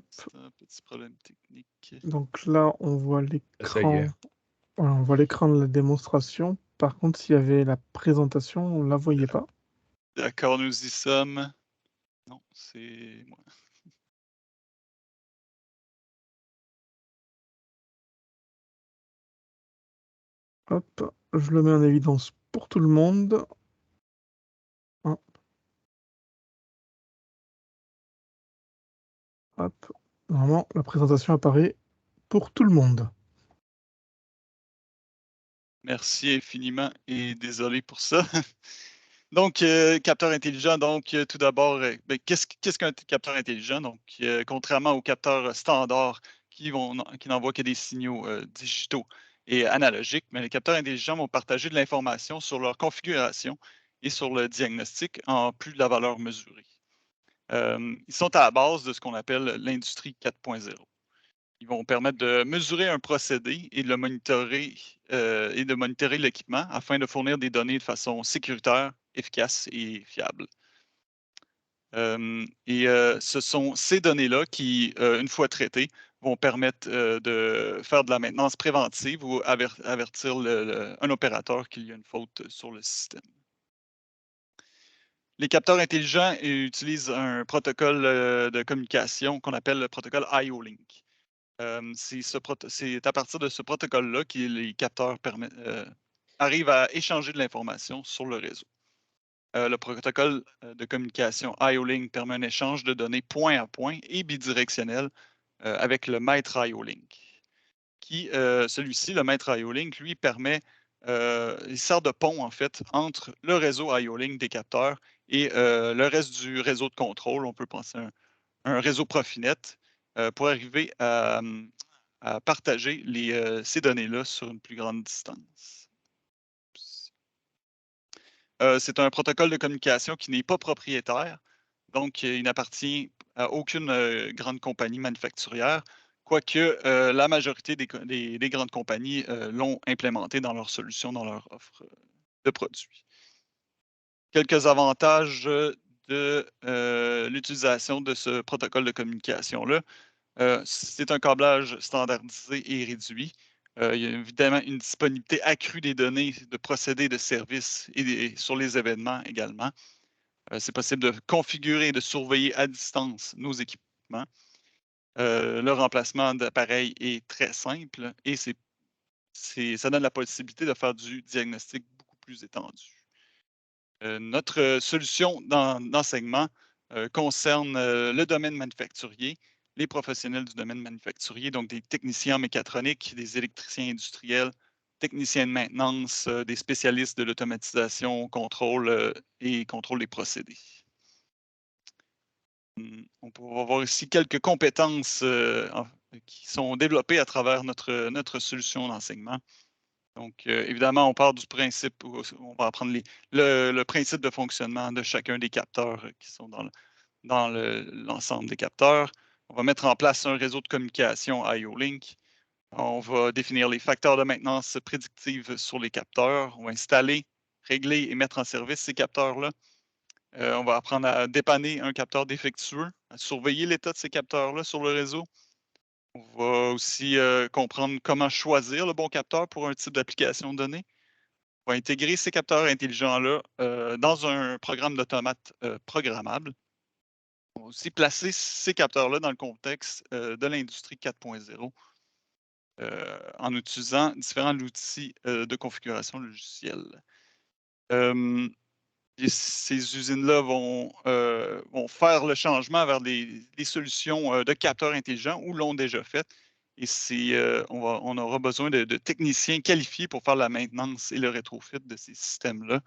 C'est un petit problème technique. Donc là, on voit Ça y l'écran. est. Voilà, on voit l'écran de la démonstration. Par contre, s'il y avait la présentation, on ne la voyait pas. D'accord, nous y sommes. Non, c'est moi. Hop, je le mets en évidence pour tout le monde. Hop. Hop. Normalement, la présentation apparaît pour tout le monde. Merci infiniment et désolé pour ça. Donc, capteur intelligent, donc tout d'abord, ben, qu'est-ce qu'un capteur intelligent? Donc, contrairement aux capteurs standards qui n'envoient que des signaux digitaux et analogiques, mais les capteurs intelligents vont partager de l'information sur leur configuration et sur le diagnostic en plus de la valeur mesurée. Ils sont à la base de ce qu'on appelle l'industrie 4.0. Ils vont permettre de mesurer un procédé et de monitorer l'équipement afin de fournir des données de façon sécuritaire, efficace et fiable. Ce sont ces données-là qui, une fois traitées, vont permettre de faire de la maintenance préventive ou avertir un opérateur qu'il y a une faute sur le système. Les capteurs intelligents utilisent un protocole de communication qu'on appelle le protocole IO-Link. C'est à partir de ce protocole-là que les capteurs arrivent à échanger de l'information sur le réseau. Le protocole de communication IO-Link permet un échange de données point à point et bidirectionnel avec le maître IO-Link. Celui-ci, le maître IO-Link, lui, il sert de pont, en fait, entre le réseau IO-Link des capteurs et le reste du réseau de contrôle. On peut penser à un réseau Profinet pour arriver à partager ces données-là sur une plus grande distance. C'est un protocole de communication qui n'est pas propriétaire, donc il n'appartient à aucune grande compagnie manufacturière, quoique la majorité des grandes compagnies l'ont implémenté dans leur solution, dans leur offre de produits. Quelques avantages de l'utilisation de ce protocole de communication-là. C'est un câblage standardisé et réduit. Il y a évidemment une disponibilité accrue des données de procédés de services et sur les événements également. C'est possible de configurer et de surveiller à distance nos équipements. Le remplacement d'appareils est très simple et ça donne la possibilité de faire du diagnostic beaucoup plus étendu. Notre solution d'enseignement concerne le domaine manufacturier, les professionnels du domaine manufacturier, donc des techniciens en mécatronique, des électriciens industriels, techniciens de maintenance, des spécialistes de l'automatisation, contrôle et contrôle des procédés. On peut voir ici quelques compétences qui sont développées à travers notre solution d'enseignement. Donc, évidemment, on part du principe, on va apprendre le principe de fonctionnement de chacun des capteurs qui sont dans l'ensemble des capteurs. On va mettre en place un réseau de communication IO-Link. On va définir les facteurs de maintenance prédictive sur les capteurs. On va installer, régler et mettre en service ces capteurs-là. On va apprendre à dépanner un capteur défectueux, à surveiller l'état de ces capteurs-là sur le réseau. On va aussi comprendre comment choisir le bon capteur pour un type d'application donnée. On va intégrer ces capteurs intelligents-là dans un programme d'automate programmable. On va aussi placer ces capteurs-là dans le contexte de l'industrie 4.0 en utilisant différents outils de configuration logicielle. Ces usines-là vont faire le changement vers des solutions de capteurs intelligents ou l'ont déjà fait. Et on aura besoin de techniciens qualifiés pour faire la maintenance et le rétrofit de ces systèmes-là.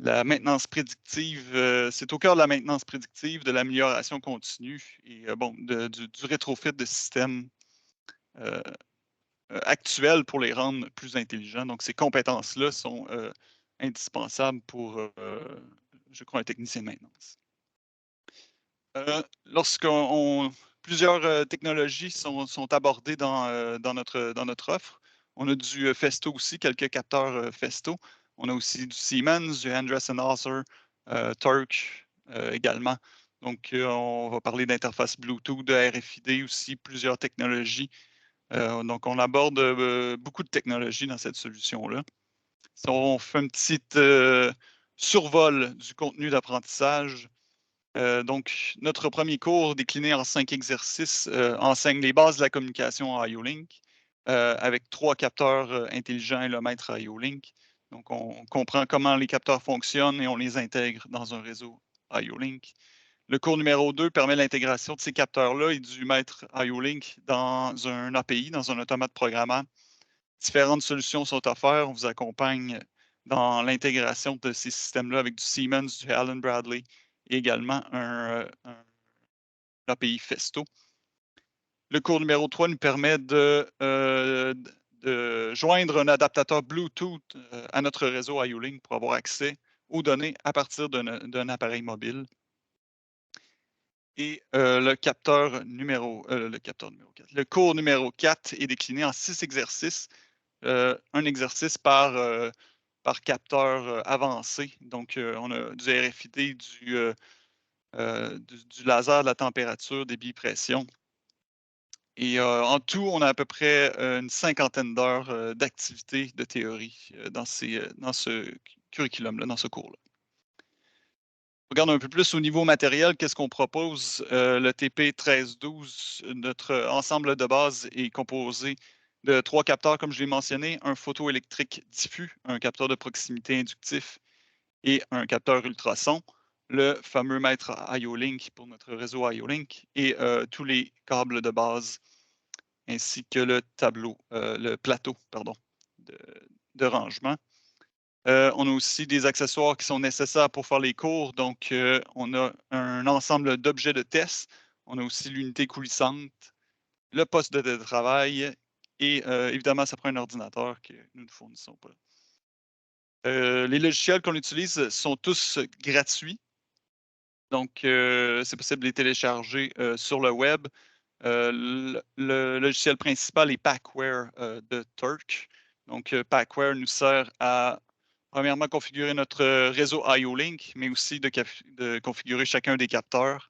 La maintenance prédictive, c'est au cœur de la maintenance prédictive, de l'amélioration continue et du rétrofit de systèmes actuels pour les rendre plus intelligents. Donc, ces compétences-là sont indispensables pour, je crois, un technicien de maintenance. Plusieurs technologies sont abordées dans notre offre. On a du Festo aussi, quelques capteurs Festo. On a aussi du Siemens, du Andreessen Hauser, Turk également. Donc, on va parler d'interface Bluetooth, de RFID aussi, plusieurs technologies. Donc, on aborde beaucoup de technologies dans cette solution-là. Si on fait un petit survol du contenu d'apprentissage, donc, notre premier cours, décliné en 5 exercices, enseigne les bases de la communication IO-Link avec 3 capteurs intelligents et le maître IO-Link. Donc, on comprend comment les capteurs fonctionnent et on les intègre dans un réseau IO-Link. Le cours numéro 2 permet l'intégration de ces capteurs-là et du maître IO-Link dans un API, dans un automate programmable. Différentes solutions sont offertes. On vous accompagne dans l'intégration de ces systèmes-là avec du Siemens, du Allen Bradley et également un API Festo. Le cours numéro 3 nous permet de joindre un adaptateur Bluetooth à notre réseau IO-Link pour avoir accès aux données à partir d'un appareil mobile. Et le cours numéro 4 est décliné en 6 exercices. Un exercice par capteur avancé. Donc, on a du RFID, du laser, de la température, des bipressions. Et en tout, on a à peu près une 50aine d'heures d'activité de théorie dans ce curriculum-là, dans ce cours-là. Regarde un peu plus au niveau matériel, qu'est-ce qu'on propose? Le TP 1312, notre ensemble de base est composé de 3 capteurs, comme je l'ai mentionné, un photoélectrique diffus, un capteur de proximité inductif et un capteur ultrason, le fameux maître IO-Link pour notre réseau IO-Link et tous les câbles de base, ainsi que le plateau de rangement. On a aussi des accessoires qui sont nécessaires pour faire les cours. Donc, on a un ensemble d'objets de test. On a aussi l'unité coulissante, le poste de travail et évidemment, ça prend un ordinateur que nous ne fournissons pas. Les logiciels qu'on utilise sont tous gratuits. Donc, c'est possible de les télécharger sur le web. Le logiciel principal est Packware de Turk. Donc, Packware nous sert à, premièrement, configurer notre réseau IO-Link, mais aussi de configurer chacun des capteurs.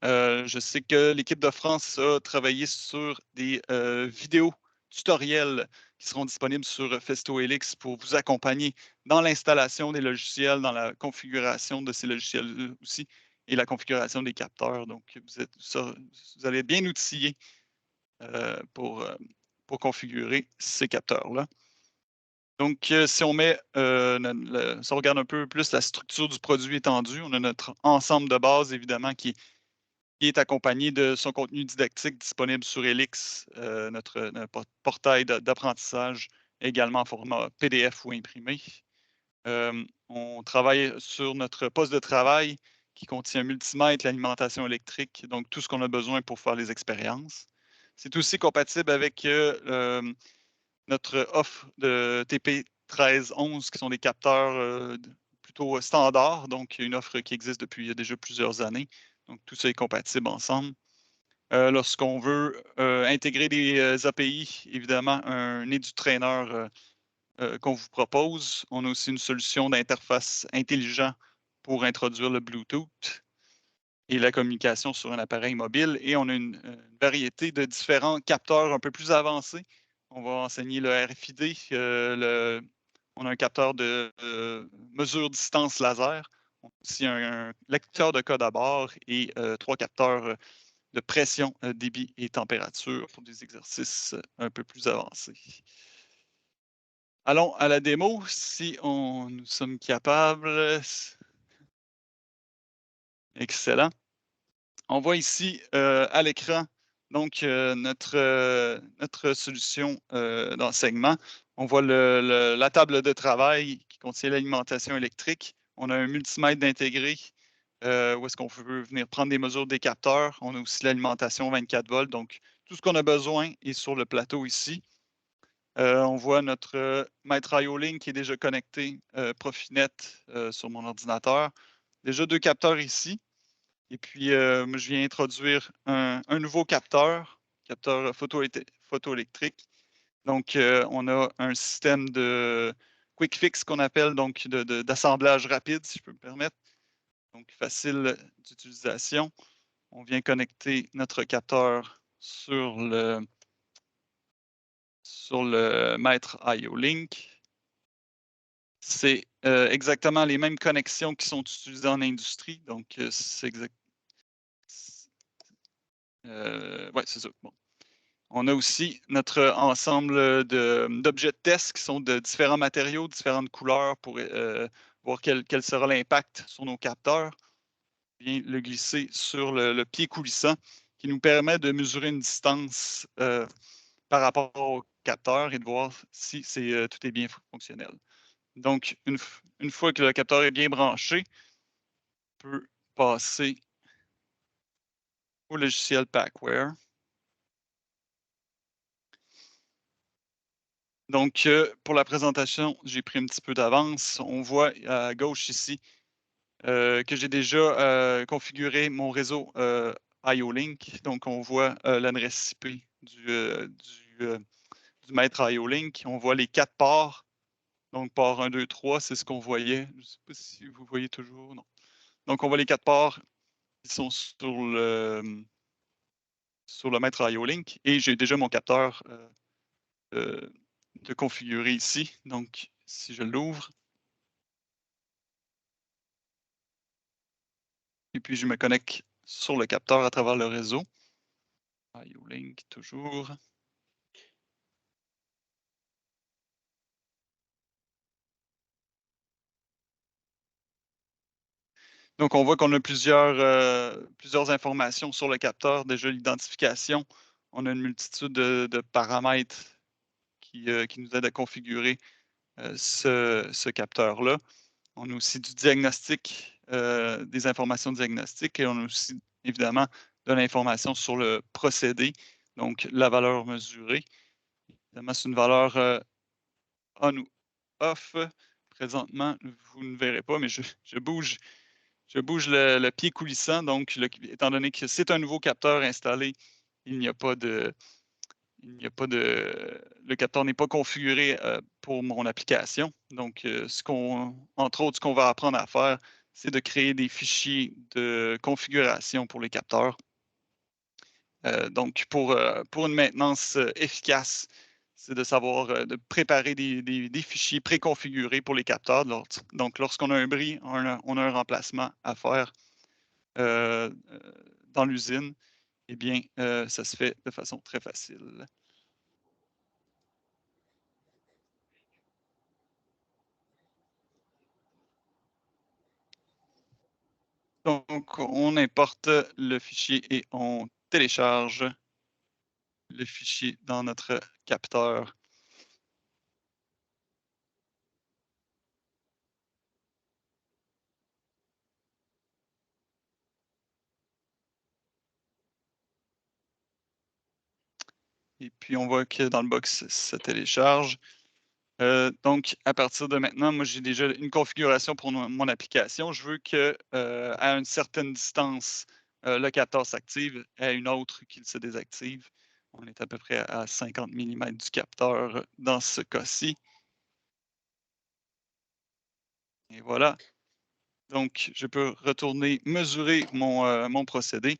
Je sais que l'équipe de France a travaillé sur des vidéos tutoriels qui seront disponibles sur FestoElix pour vous accompagner dans l'installation des logiciels, dans la configuration de ces logiciels aussi et la configuration des capteurs. Donc, vous allez être bien outillé pour configurer ces capteurs-là. Donc, si on met, si on regarde un peu plus la structure du produit étendu, on a notre ensemble de base, évidemment, qui est accompagné de son contenu didactique disponible sur Elix, notre portail d'apprentissage, également en format PDF ou imprimé. On travaille sur notre poste de travail qui contient un multimètre, l'alimentation électrique, donc tout ce qu'on a besoin pour faire les expériences. C'est aussi compatible avec notre offre de TP1311, qui sont des capteurs plutôt standards, donc une offre qui existe depuis déjà plusieurs années. Donc tout ça est compatible ensemble. Lorsqu'on veut intégrer des API, évidemment, un EduTrainer qu'on vous propose. On a aussi une solution d'interface intelligent pour introduire le Bluetooth et la communication sur un appareil mobile. Et on a une variété de différents capteurs un peu plus avancés. On va enseigner le RFID. On a un capteur de mesure distance laser. On a aussi un lecteur de code à bord et 3 capteurs de pression, débit et température pour des exercices un peu plus avancés. Allons à la démo, si nous sommes capables. Excellent. On voit ici à l'écran donc notre solution d'enseignement. On voit la table de travail qui contient l'alimentation électrique. On a un multimètre d'intégrer où est-ce qu'on peut venir prendre des mesures des capteurs. On a aussi l'alimentation 24 volts. Donc, tout ce qu'on a besoin est sur le plateau ici. On voit notre maître IO-Link qui est déjà connecté Profinet sur mon ordinateur. Déjà 2 capteurs ici. Et puis, moi, je viens introduire un nouveau capteur photoélectrique. Donc, on a un système de quick fix qu'on appelle, donc d'assemblage rapide, si je peux me permettre. Donc, facile d'utilisation. On vient connecter notre capteur sur le maître IO-Link. C'est exactement les mêmes connexions qui sont utilisées en industrie. Donc, c'est exact. Ouais, c'est ça. Bon. On a aussi notre ensemble d'objets de test qui sont de différents matériaux, différentes couleurs pour voir quel sera l'impact sur nos capteurs. On vient le glisser sur le pied coulissant qui nous permet de mesurer une distance par rapport au capteur et de voir si tout est bien fonctionnel. Donc, une fois que le capteur est bien branché, on peut passer au logiciel Packware. Donc, pour la présentation, j'ai pris un petit peu d'avance. On voit à gauche ici que j'ai déjà configuré mon réseau IO-Link. Donc, on voit l'adresse IP du maître IO-Link. On voit les 4 ports. Donc, port 1, 2, 3, c'est ce qu'on voyait. Je ne sais pas si vous voyez toujours. Non. Donc, on voit les 4 ports qui sont sur le maître IO-Link. Et j'ai déjà mon capteur de configurer ici. Donc, si je l'ouvre, et puis je me connecte sur le capteur à travers le réseau. IO-Link toujours. Donc, on voit qu'on a plusieurs informations sur le capteur. Déjà, l'identification. On a une multitude de paramètres qui nous aident à configurer ce capteur-là. On a aussi du diagnostic, des informations de diagnostic et on a aussi, évidemment, de l'information sur le procédé, donc la valeur mesurée. Évidemment, c'est une valeur on ou off. Présentement, vous ne verrez pas, mais je bouge le pied coulissant. Donc, étant donné que c'est un nouveau capteur installé, il n'y a pas de. Le capteur n'est pas configuré pour mon application. Donc, entre autres, ce qu'on va apprendre à faire, c'est de créer des fichiers de configuration pour les capteurs. Donc, pour une maintenance efficace, c'est de savoir de préparer des fichiers préconfigurés pour les capteurs. Donc, lorsqu'on a un bris, on a un remplacement à faire dans l'usine, eh bien, ça se fait de façon très facile. Donc, on importe le fichier et on télécharge le fichier dans notre capteur. Et puis, on voit que dans le box, ça télécharge. Donc, à partir de maintenant, moi, j'ai déjà une configuration pour mon application. Je veux que, à une certaine distance, le capteur s'active, à une autre qu'il se désactive. On est à peu près à 50 mm du capteur dans ce cas-ci. Et voilà. Donc, je peux retourner mesurer mon procédé.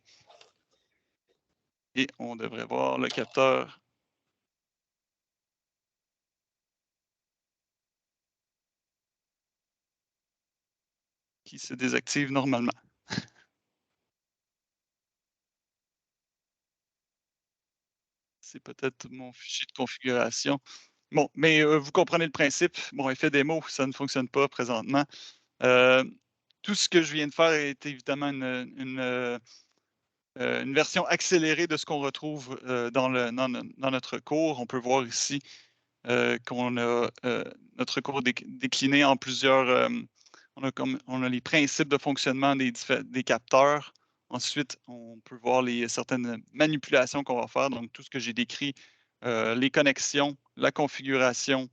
Et on devrait voir le capteur qui se désactive normalement. C'est peut-être mon fichier de configuration. Bon, mais vous comprenez le principe. Mon effet démo, ça ne fonctionne pas présentement. Tout ce que je viens de faire est évidemment une version accélérée de ce qu'on retrouve dans notre cours. On peut voir ici qu'on a notre cours décliné en plusieurs. On a les principes de fonctionnement des capteurs. Ensuite, on peut voir certaines manipulations qu'on va faire. Donc, tout ce que j'ai décrit, les connexions, la configuration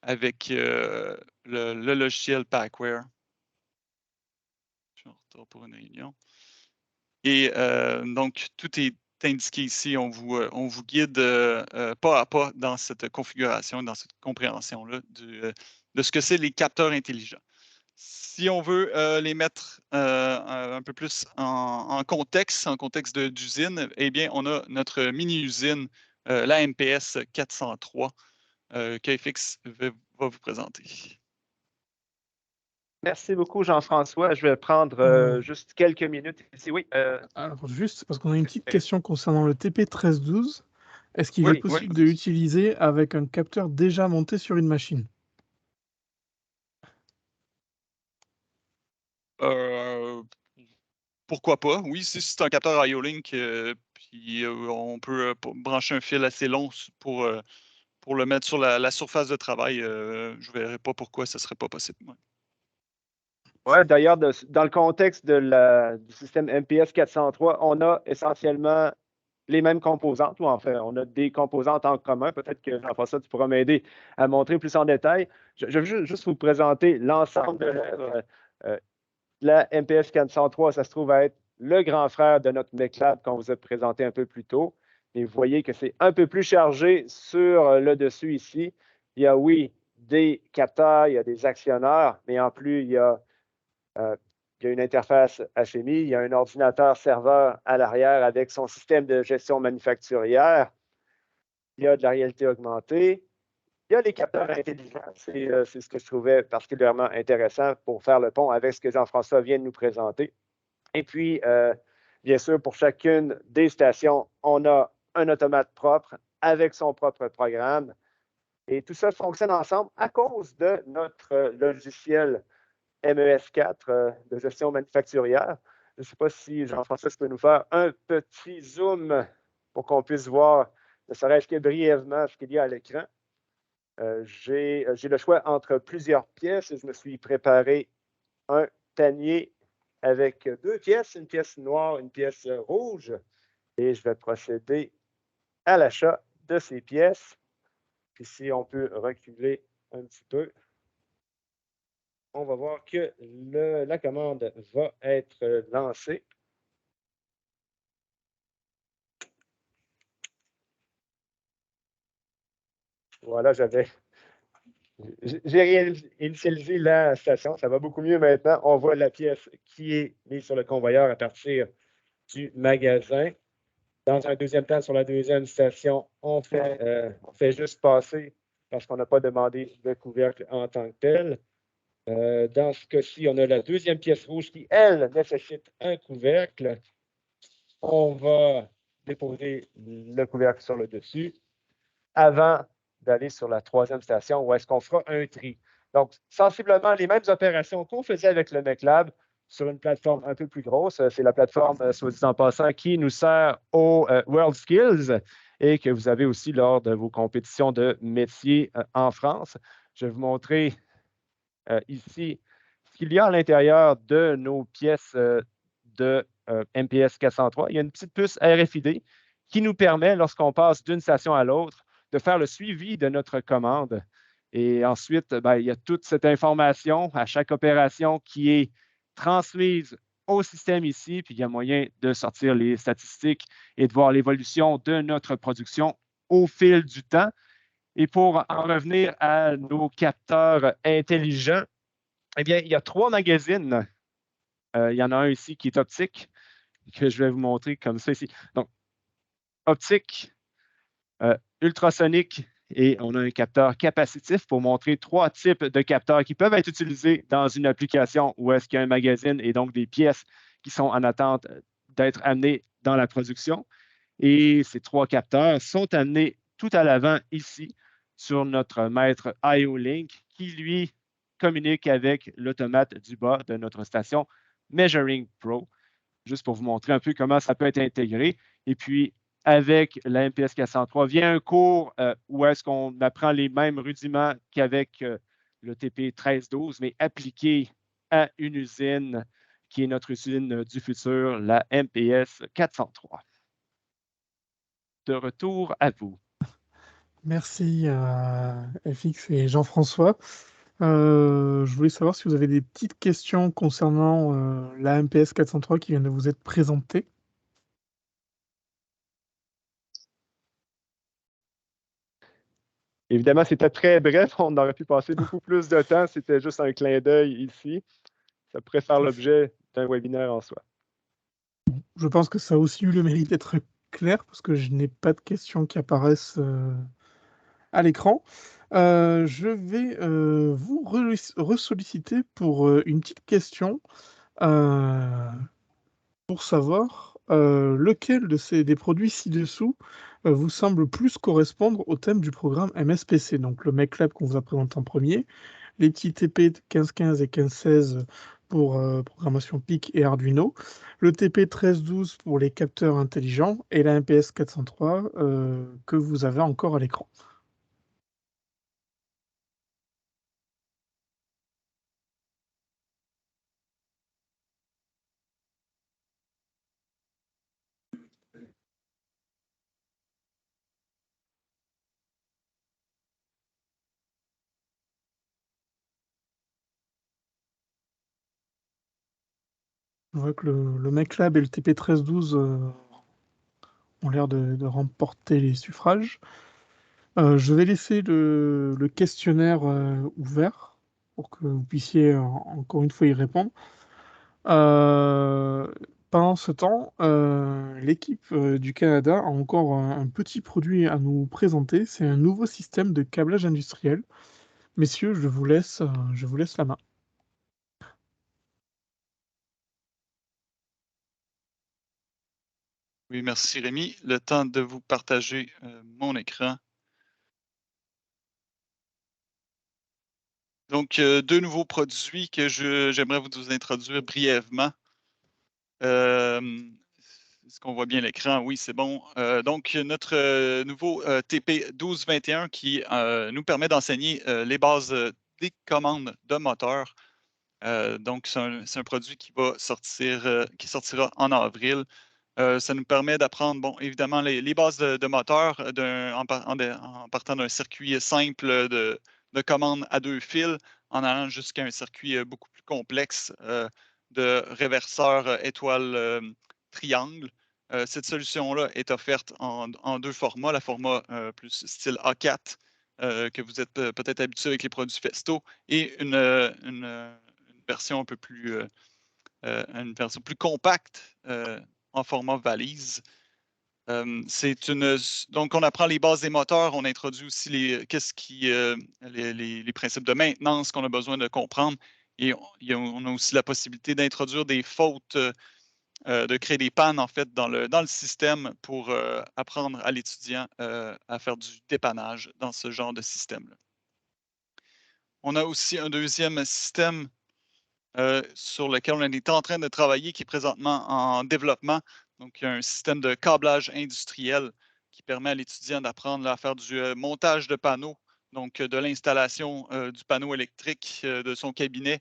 avec le logiciel Packware. Je suis en retard pour une réunion. Et donc, tout est indiqué ici. On vous guide pas à pas dans cette configuration, dans cette compréhension-là de ce que c'est les capteurs intelligents. Si on veut les mettre un peu plus en contexte d'usine, eh bien, on a notre mini-usine, la MPS 403, qu'FX va vous présenter. Merci beaucoup, Jean-François. Je vais prendre juste quelques minutes ici. Oui. Alors, juste parce qu'on a une petite question concernant le TP1312. Est-ce qu'il est Oui, possible de l'utiliser avec un capteur déjà monté sur une machine? Pourquoi pas? Oui, si c'est un capteur IO-Link, puis on peut brancher un fil assez long pour le mettre sur la surface de travail, je ne verrais pas pourquoi ce ne serait pas possible. Ouais. Ouais, d'ailleurs, dans le contexte du système MPS 403, on a essentiellement les mêmes composantes, ou en fait, on a des composantes en commun. Peut-être que Jean-François, tu pourras m'aider à montrer plus en détail. Je veux juste vous présenter l'ensemble de l'œuvre. La MPS 403, ça se trouve à être le grand frère de notre MechLab qu'on vous a présenté un peu plus tôt. Et vous voyez que c'est un peu plus chargé sur le dessus ici. Il y a, oui, des capteurs, il y a des actionneurs, mais en plus, il y a une interface HMI, il y a un ordinateur serveur à l'arrière avec son système de gestion manufacturière. Il y a de la réalité augmentée. Il y a les capteurs intelligents. C'est ce que je trouvais particulièrement intéressant pour faire le pont avec ce que Jean-François vient de nous présenter. Et puis, bien sûr, pour chacune des stations, on a un automate propre avec son propre programme. Et tout ça fonctionne ensemble à cause de notre logiciel MES4 de gestion manufacturière. Je ne sais pas si Jean-François peut nous faire un petit zoom pour qu'on puisse voir, ne serait-ce que brièvement, ce qu'il y a à l'écran. J'ai le choix entre plusieurs pièces et je me suis préparé un panier avec deux pièces, une pièce noire, une pièce rouge. Et je vais procéder à l'achat de ces pièces. Puis si on peut reculer un petit peu, on va voir que la commande va être lancée. Voilà, j'ai réinitialisé la station. Ça va beaucoup mieux maintenant. On voit la pièce qui est mise sur le convoyeur à partir du magasin. Dans un deuxième temps, sur la deuxième station, on fait juste passer parce qu'on n'a pas demandé de couvercle en tant que tel. Dans ce cas-ci, on a la deuxième pièce rouge qui, elle, nécessite un couvercle. On va déposer le couvercle sur le dessus avant d'aller sur la troisième station où est-ce qu'on fera un tri. Donc, sensiblement les mêmes opérations qu'on faisait avec le MechLab, sur une plateforme un peu plus grosse. C'est la plateforme, soit dit en passant, qui nous sert aux WorldSkills et que vous avez aussi lors de vos compétitions de métiers en France. Je vais vous montrer ici ce qu'il y a à l'intérieur de nos pièces de MPS 403. Il y a une petite puce RFID qui nous permet, lorsqu'on passe d'une station à l'autre, de faire le suivi de notre commande. Et ensuite, il y a toute cette information à chaque opération qui est transmise au système ici, puis il y a moyen de sortir les statistiques et de voir l'évolution de notre production au fil du temps. Et pour en revenir à nos capteurs intelligents, eh bien, il y a 3 magazines. Il y en a un ici qui est optique, que je vais vous montrer comme ça ici. Donc, optique, ultrasonique, et on a un capteur capacitif pour montrer 3 types de capteurs qui peuvent être utilisés dans une application où est-ce qu'il y a un magazine et donc des pièces qui sont en attente d'être amenées dans la production. Et ces 3 capteurs sont amenés tout à l'avant ici sur notre maître IO-Link qui, lui, communique avec l'automate du bas de notre station Measuring Pro, juste pour vous montrer un peu comment ça peut être intégré. Et puis, avec la MPS 403, vient un cours où est-ce qu'on apprend les mêmes rudiments qu'avec le TP 1312, mais appliqué à une usine qui est notre usine du futur, la MPS 403. De retour à vous. Merci à FX et Jean-François. Je voulais savoir si vous avez des petites questions concernant la MPS 403 qui vient de vous être présentée. Évidemment, c'était très bref. On aurait pu passer beaucoup plus de temps. C'était juste un clin d'œil ici. Ça pourrait faire l'objet d'un webinaire en soi. Je pense que ça a aussi eu le mérite d'être clair parce que je n'ai pas de questions qui apparaissent à l'écran. Je vais vous ressolliciter pour une petite question pour savoir lequel des produits ci-dessous vous semble plus correspondre au thème du programme MSPC. Donc le MechLab qu'on vous a présenté en premier, les petits TP 1515 et 1516 pour programmation PIC et Arduino, le TP 1312 pour les capteurs intelligents et la MPS 403 que vous avez encore à l'écran. Je vois que le MechLab et le TP 1312 ont l'air de remporter les suffrages. Je vais laisser le questionnaire ouvert pour que vous puissiez encore une fois y répondre. Pendant ce temps, l'équipe du Canada a encore un petit produit à nous présenter. C'est un nouveau système de câblage industriel. Messieurs, je vous laisse la main. Oui, merci Rémi. Le temps de vous partager mon écran. Donc, 2 nouveaux produits que j'aimerais vous introduire brièvement. Est-ce qu'on voit bien l'écran? Oui, c'est bon. Donc, notre nouveau TP 1221 qui nous permet d'enseigner les bases des commandes de moteur. Donc, c'est un produit qui va sortir, qui sortira en avril. Ça nous permet d'apprendre, bon, évidemment, les bases de moteur en partant d'un circuit simple de commande à 2 fils, en allant jusqu'à un circuit beaucoup plus complexe de réverseur étoile triangle. Cette solution-là est offerte en 2 formats, la format plus style A4, que vous êtes peut-être habitué avec les produits Festo, et une version un peu plus, une version plus compacte en format valise. Donc, on apprend les bases des moteurs, on introduit aussi les principes de maintenance qu'on a besoin de comprendre, et on a aussi la possibilité d'introduire des fautes, de créer des pannes en fait dans le système pour apprendre à l'étudiant à faire du dépannage dans ce genre de système-là. On a aussi un deuxième système sur lequel on est en train de travailler, qui est présentement en développement. Donc, il y a un système de câblage industriel qui permet à l'étudiant d'apprendre à faire du montage de panneaux, donc de l'installation du panneau électrique de son cabinet,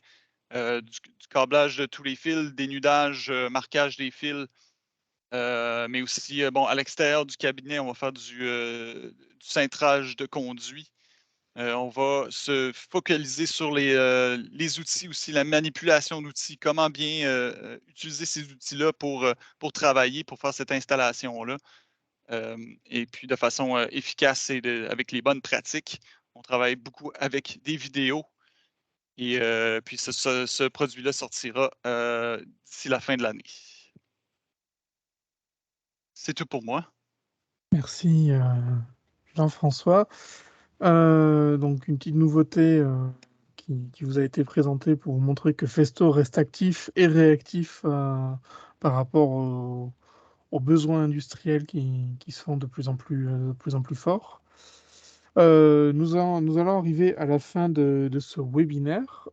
du câblage de tous les fils, dénudage, marquage des fils, mais aussi, bon, à l'extérieur du cabinet, on va faire du cintrage de conduits. On va se focaliser sur les outils aussi, la manipulation d'outils, comment bien utiliser ces outils-là pour travailler, pour faire cette installation-là. Et puis de façon efficace et avec les bonnes pratiques. On travaille beaucoup avec des vidéos. Et puis ce produit-là sortira d'ici la fin de l'année. C'est tout pour moi. Merci Jean-François. Donc une petite nouveauté qui vous a été présentée pour vous montrer que Festo reste actif et réactif par rapport aux besoins industriels qui sont de plus en plus forts. Nous allons arriver à la fin de ce webinaire.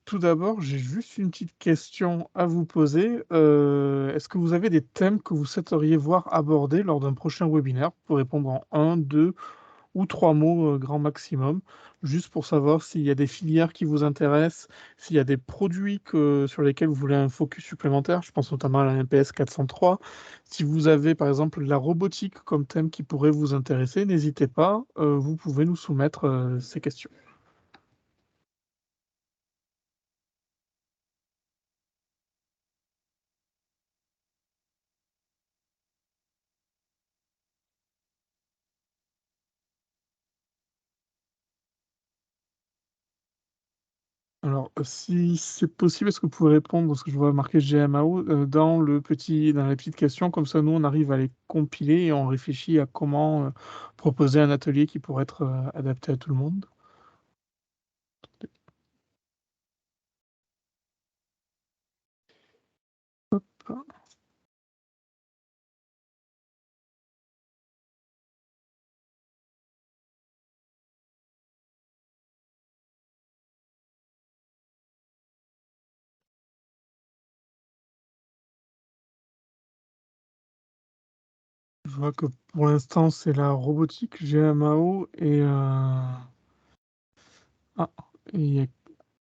Tout d'abord, j'ai juste une petite question à vous poser. Est-ce que vous avez des thèmes que vous souhaiteriez voir abordés lors d'un prochain webinaire? Vous pouvez répondre en 1, 2 ou 3 mots grand maximum, juste pour savoir s'il y a des filières qui vous intéressent, s'il y a des produits sur lesquels vous voulez un focus supplémentaire. Je pense notamment à la MPS 403. Si vous avez par exemple la robotique comme thème qui pourrait vous intéresser, n'hésitez pas, vous pouvez nous soumettre ces questions. Alors, si c'est possible, est-ce que vous pouvez répondre, parce que je vois marqué GMAO, dans les petites questions, comme ça nous on arrive à les compiler et on réfléchit à comment proposer un atelier qui pourrait être adapté à tout le monde. Hop. Je vois que pour l'instant c'est la robotique, GMAO et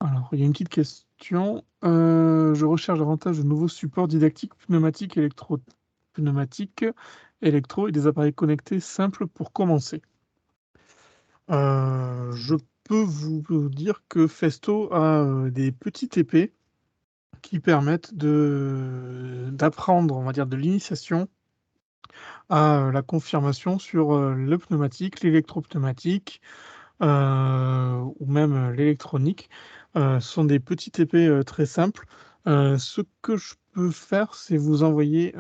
alors il y a une petite question. Je recherche davantage de nouveaux supports didactiques pneumatiques, électro-pneumatiques, électro et des appareils connectés simples pour commencer. Je peux vous dire que Festo a des petites épées qui permettent d'apprendre, on va dire, de l'initiation à la confirmation sur le pneumatique, l'électropneumatique ou même l'électronique. Ce sont des petites épées très simples. Ce que je peux faire, c'est vous envoyer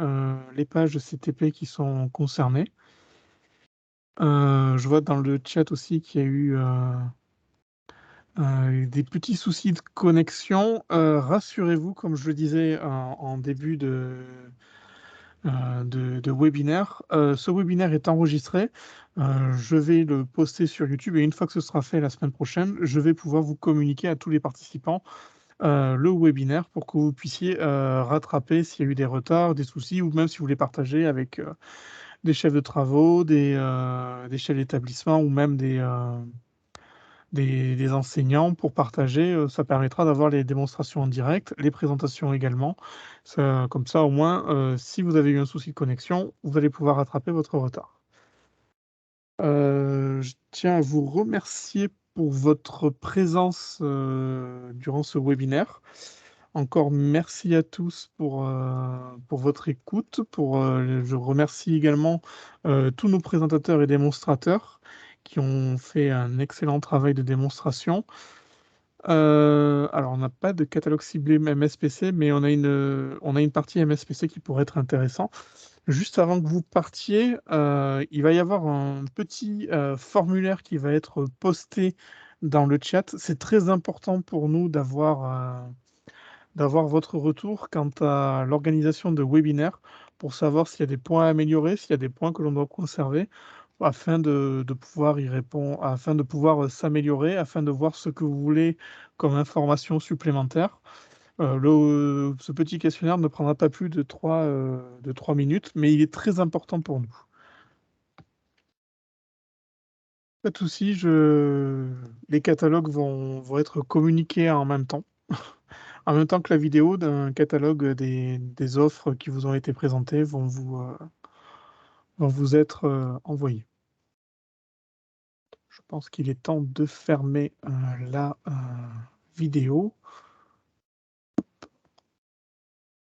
les pages de ces épées qui sont concernées. Je vois dans le chat aussi qu'il y a eu des petits soucis de connexion. Rassurez-vous, comme je le disais en début de webinaire, ce webinaire est enregistré. Je vais le poster sur YouTube et une fois que ce sera fait la semaine prochaine, je vais pouvoir vous communiquer à tous les participants le webinaire pour que vous puissiez rattraper s'il y a eu des retards, des soucis, ou même si vous voulez partager avec des chefs de travaux, des chefs d'établissement ou même des enseignants pour partager. Ça permettra d'avoir les démonstrations en direct, les présentations également. Comme ça, au moins, si vous avez eu un souci de connexion, vous allez pouvoir rattraper votre retard. Je tiens à vous remercier pour votre présence durant ce webinaire. Encore merci à tous pour votre écoute. Je remercie également tous nos présentateurs et démonstrateurs qui ont fait un excellent travail de démonstration. Alors on n'a pas de catalogue ciblé MSPC, mais on a une partie MSPC qui pourrait être intéressant. Juste avant que vous partiez, il va y avoir un petit formulaire qui va être posté dans le chat. C'est très important pour nous d'avoir votre retour quant à l'organisation de webinaires pour savoir s'il y a des points à améliorer, s'il y a des points que l'on doit conserver, afin de pouvoir y répondre, afin de pouvoir s'améliorer, afin de voir ce que vous voulez comme information supplémentaire. Ce petit questionnaire ne prendra pas plus de 3 minutes, mais il est très important pour nous. Pas de souci, les catalogues vont être communiqués en même temps. En même temps que la vidéo d'un catalogue des offres qui vous ont été présentées vont vous être envoyées. Je pense qu'il est temps de fermer la vidéo.